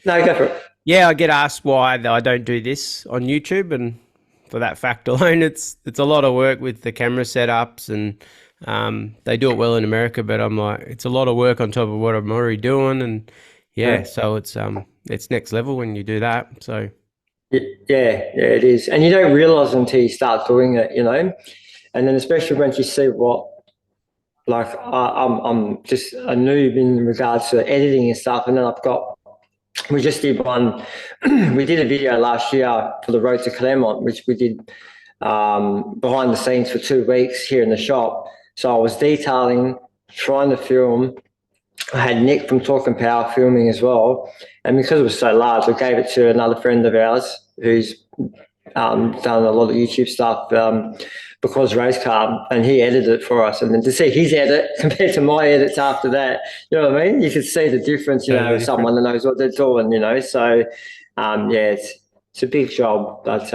No, go for it. Yeah, I get asked why I don't do this on YouTube, and for that fact alone, it's a lot of work with the camera setups, and they do it well in America, but I'm like, it's a lot of work on top of what I'm already doing, and so it's next level when you do that. So. Yeah, it is. And you don't realise until you start doing it, and then especially once you see what, like I'm just a noob in regards to editing and stuff. And then we just did one, we did a video last year for the road to Claremont, which we did behind the scenes for 2 weeks here in the shop. So I was detailing, trying to film. I had Nick from Talk & Power filming as well. And because it was so large, I gave it to another friend of ours who's done a lot of YouTube stuff, because race car, and he edited it for us. And then to see his edit compared to my edits after that, you know what I mean? You could see the difference, someone that knows what they're doing, So, it's a big job. But,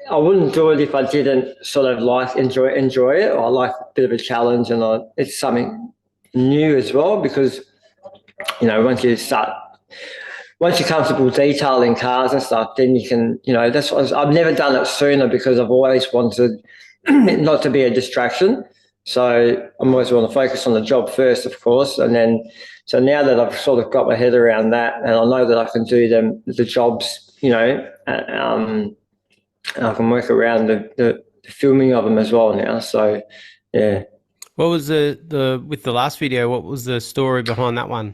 I wouldn't do it if I didn't sort of enjoy it. I like a bit of a challenge, and it's something new as well, because, once you're comfortable detailing cars and stuff, then you can, that's what I've never done it sooner, because I've always wanted not to be a distraction. So I'm always want to focus on the job first, of course. And then, so now that I've sort of got my head around that, and I know that I can do the jobs, and I can work around the filming of them as well now. So, yeah. What was with the last video, what was the story behind that one?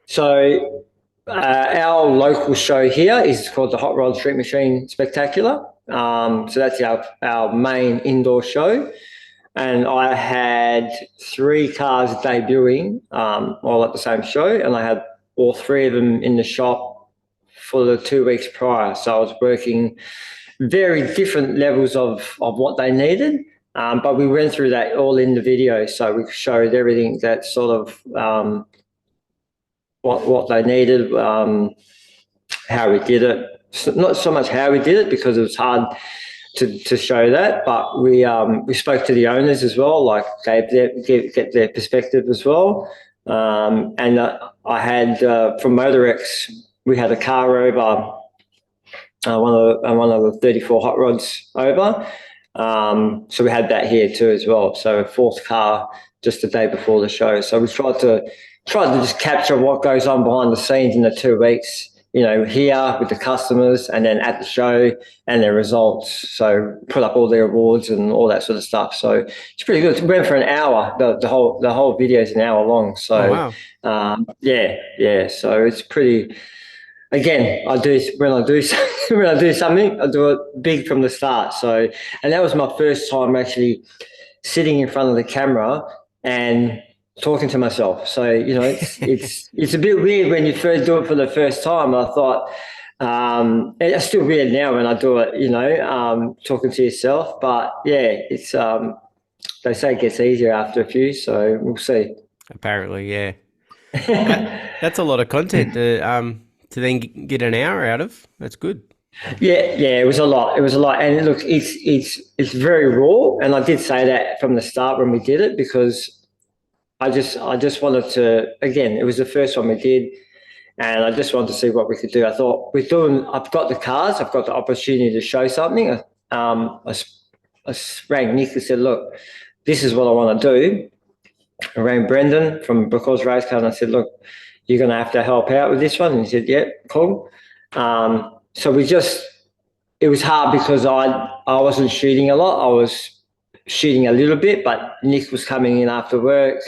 So our local show here is called the Hot Rod Street Machine Spectacular. So that's our main indoor show. And I had 3 cars debuting all at the same show, and I had all 3 of them in the shop for the 2 weeks prior. So I was working very different levels of what they needed, but we went through that all in the video. So we showed everything that sort of what they needed, how we did it. Not so much how we did it, because it was hard to show that, but we spoke to the owners as well, like get their perspective as well. And I had from Motorex, we had a car over, one of the 34 hot rods over. So we had that here too as well. So a 4th car just the day before the show. So we tried to just capture what goes on behind the scenes in the 2 weeks, here with the customers, and then at the show and their results. So put up all their awards and all that sort of stuff. So it's pretty good. It went for an hour. The whole video is an hour long. So yeah. So it's pretty. Again, when I do something, I do it big from the start. So, and that was my first time actually sitting in front of the camera and talking to myself. So, it's a bit weird when you first do it for the first time. I thought, it's still weird now when I do it, talking to yourself. But yeah, it's they say it gets easier after a few, so we'll see. Apparently, yeah. That's a lot of content to then get an hour out of. That's good. Yeah, it was a lot. It was a lot, and look, it's very raw. And I did say that from the start when we did it because I just wanted to. Again, it was the first one we did, and I just wanted to see what we could do. I thought I've got the cars, I've got the opportunity to show something. I rang Nick and said, look, this is what I want to do. I rang Brendan from Because Race Car and I said, look, you're going to have to help out with this one. And he said, yeah, cool. So it was hard because I wasn't shooting a lot. I was shooting a little bit, but Nick was coming in after work.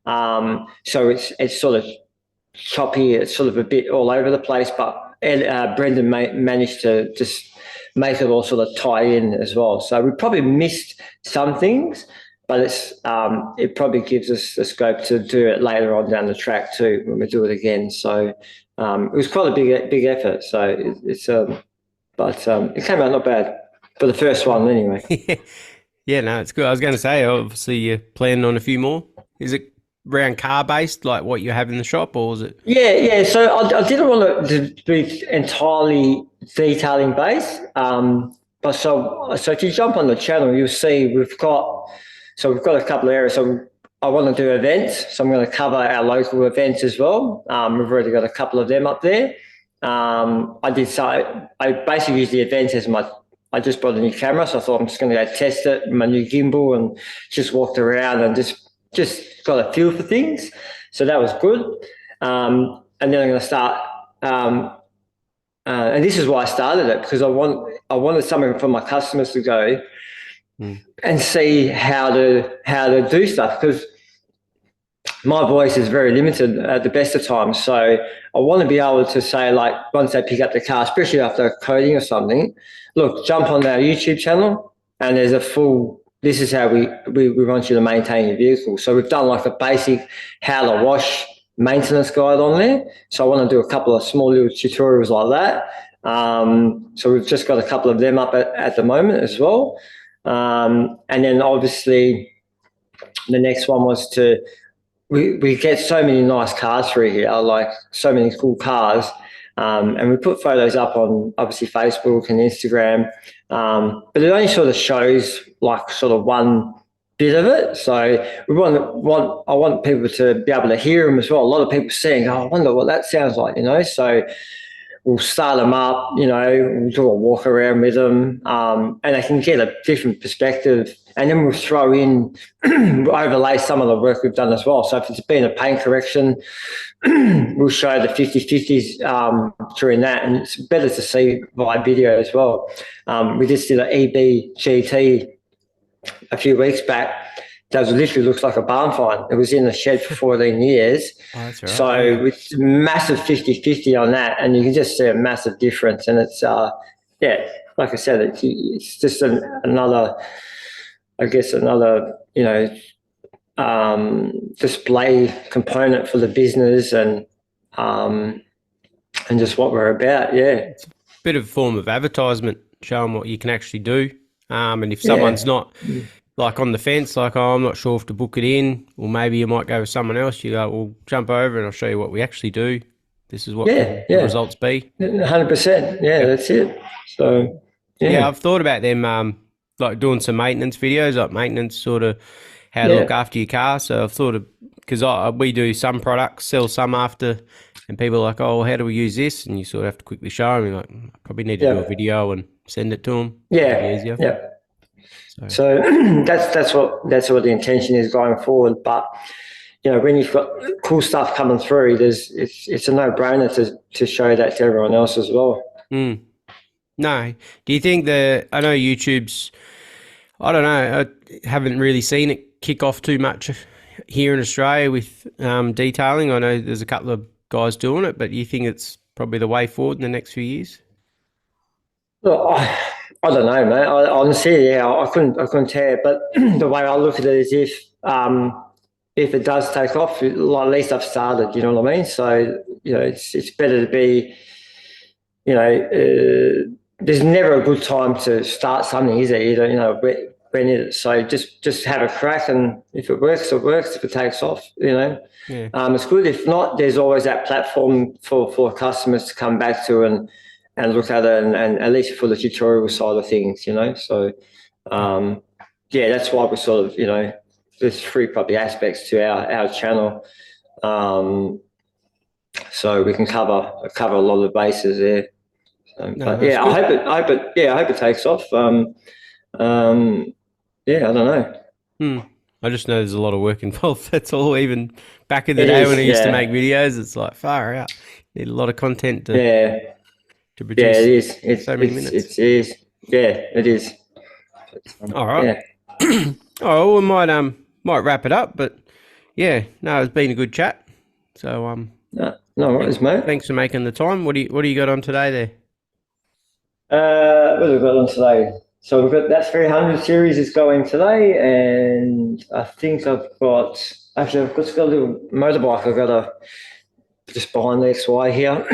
So it's sort of choppy. It's sort of a bit all over the place, but Brendan managed to just make it all sort of tie in as well. So we probably missed some things, but it probably gives us the scope to do it later on down the track too when we do it again. So it was quite a big effort. So it came out not bad for the first one anyway. Yeah, no, it's good. I was going to say, obviously, you're planning on a few more. Is it around car based, like what you have in the shop, or is it? Yeah. So I didn't want to be entirely detailing based. But so if you jump on the channel, you'll see we've got a couple of areas. So I want to do events, so I'm going to cover our local events as well. We've already got a couple of them up there. I basically use the events as I just bought a new camera, so I thought I'm just going to go test it, my new gimbal, and just walked around and just got a feel for things. So that was good. And then I'm going to start, and this is why I started it, because I wanted something for my customers to go and see how to do stuff, because my voice is very limited at the best of times. So I want to be able to say, like, once they pick up the car, especially after coding or something, look, jump on our YouTube channel and there's a full, this is how we want you to maintain your vehicle. So we've done like a basic how to wash maintenance guide on there. So I want to do a couple of small little tutorials like that. So we've just got a couple of them up at the moment as well. And then obviously the next one was we get so many nice cars through here, like so many cool cars. And we put photos up on obviously Facebook and Instagram. But it only sort of shows like sort of one bit of it. So I want people to be able to hear them as well. A lot of people saying, oh, I wonder what that sounds like, So we'll start them up, we'll do a walk around with them, and they can get a different perspective. And then we'll throw in, overlay some of the work we've done as well. So if it's been a paint correction, we'll show the 50/50s during that. And it's better to see by video as well. We just did an EB GT a few weeks back. That literally looks like a barn find. It was in the shed for 14 years. Oh, that's right. So it's massive 50/50 on that, and you can just see a massive difference. And it's, like I said, it's just another display component for the business and just what we're about. Yeah. Bit of a form of advertisement, show them what you can actually do. And if someone's not like on the fence, like, oh, I'm not sure if to book it in, or maybe you might go with someone else, you go, well, jump over and I'll show you what we actually do. This is what the results be. 100%. Yeah, that's it. So, yeah, I've thought about them like doing some maintenance videos, like maintenance sort of how to look after your car. So I've thought of, because we do some products, sell some after, and people are like, oh, how do we use this? And you sort of have to quickly show them. You're like, I probably need to do a video and send it to them. Yeah, easier. yeah. So that's what the intention is going forward. But when you've got cool stuff coming through, it's a no-brainer to show that to everyone else as well. No, do you think I know YouTube's, I don't know, I haven't really seen it kick off too much here in Australia with detailing. I know there's a couple of guys doing it, but you think it's probably the way forward in the next few years? Well, I don't know, mate. Honestly, I couldn't tell. But the way I look at it is if it does take off, at least I've started. You know what I mean? So it's better to be. There's never a good time to start something, is there? went in it. So just have a crack, and if it works, it works. If it takes off, Yeah. It's good. If not, there's always that platform for customers to come back to and look at it, and at least for the tutorial side of things, So, that's why we sort of, there's three probably aspects to our channel, so we can cover a lot of the bases there. So, No, but that's I hope it takes off. I don't know. I just know there's a lot of work involved. That's all. Even back in the It day is, when I used to yeah. make videos, it's like far out. Need a lot of content to Yeah, produce. it is. It's so many minutes. It is. Yeah, it is. All right. Yeah. Oh, we might wrap it up, but yeah, no, it's been a good chat. So No worries, mate. thanks for making the time. What do you got on today there? What have we got on today? So we've got that 300 series is going today, and I think I've got a little motorbike. I've got just behind the XY here.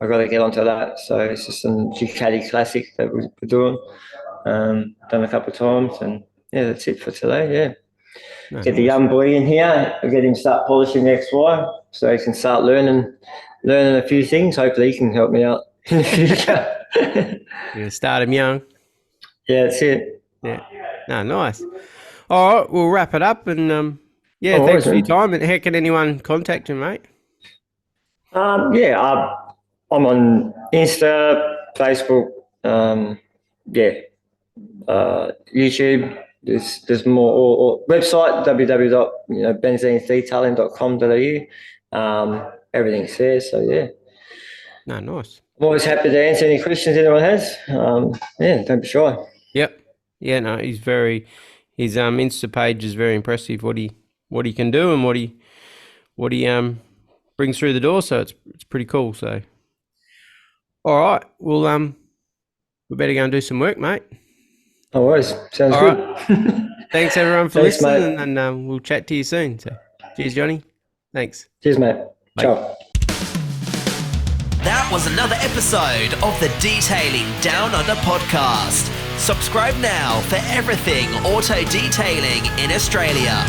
I've got to get onto that. So it's just some Ducati Classic that we're doing. Done a couple of times, and that's it for today. Yeah. No, Get the young boy in here, get him start polishing the XY, so he can start learning a few things. Hopefully, he can help me out in the future. You're gonna start him young. Yeah, that's it. Yeah. No, nice. All right, we'll wrap it up, and Oh, thanks for awesome. your time. And how can anyone contact you, mate? I'm on Insta, Facebook, YouTube. There's more, or website www.benzenesdetailing.com.au. Everything's there, so yeah. No, nice. I'm always happy to answer any questions anyone has. Don't be shy. Yep. Yeah, no, his Insta page is very impressive. What he can do and what he brings through the door. So it's pretty cool. So, all right, well we better go and do some work, mate. No worries. Sounds All good. right. Thanks everyone for Thanks, listening, mate. and we'll chat to you soon. So, cheers, Johnny. Thanks. Cheers, mate. Bye. Ciao. That was another episode of the Detailing Down Under podcast. Subscribe now for everything auto detailing in Australia.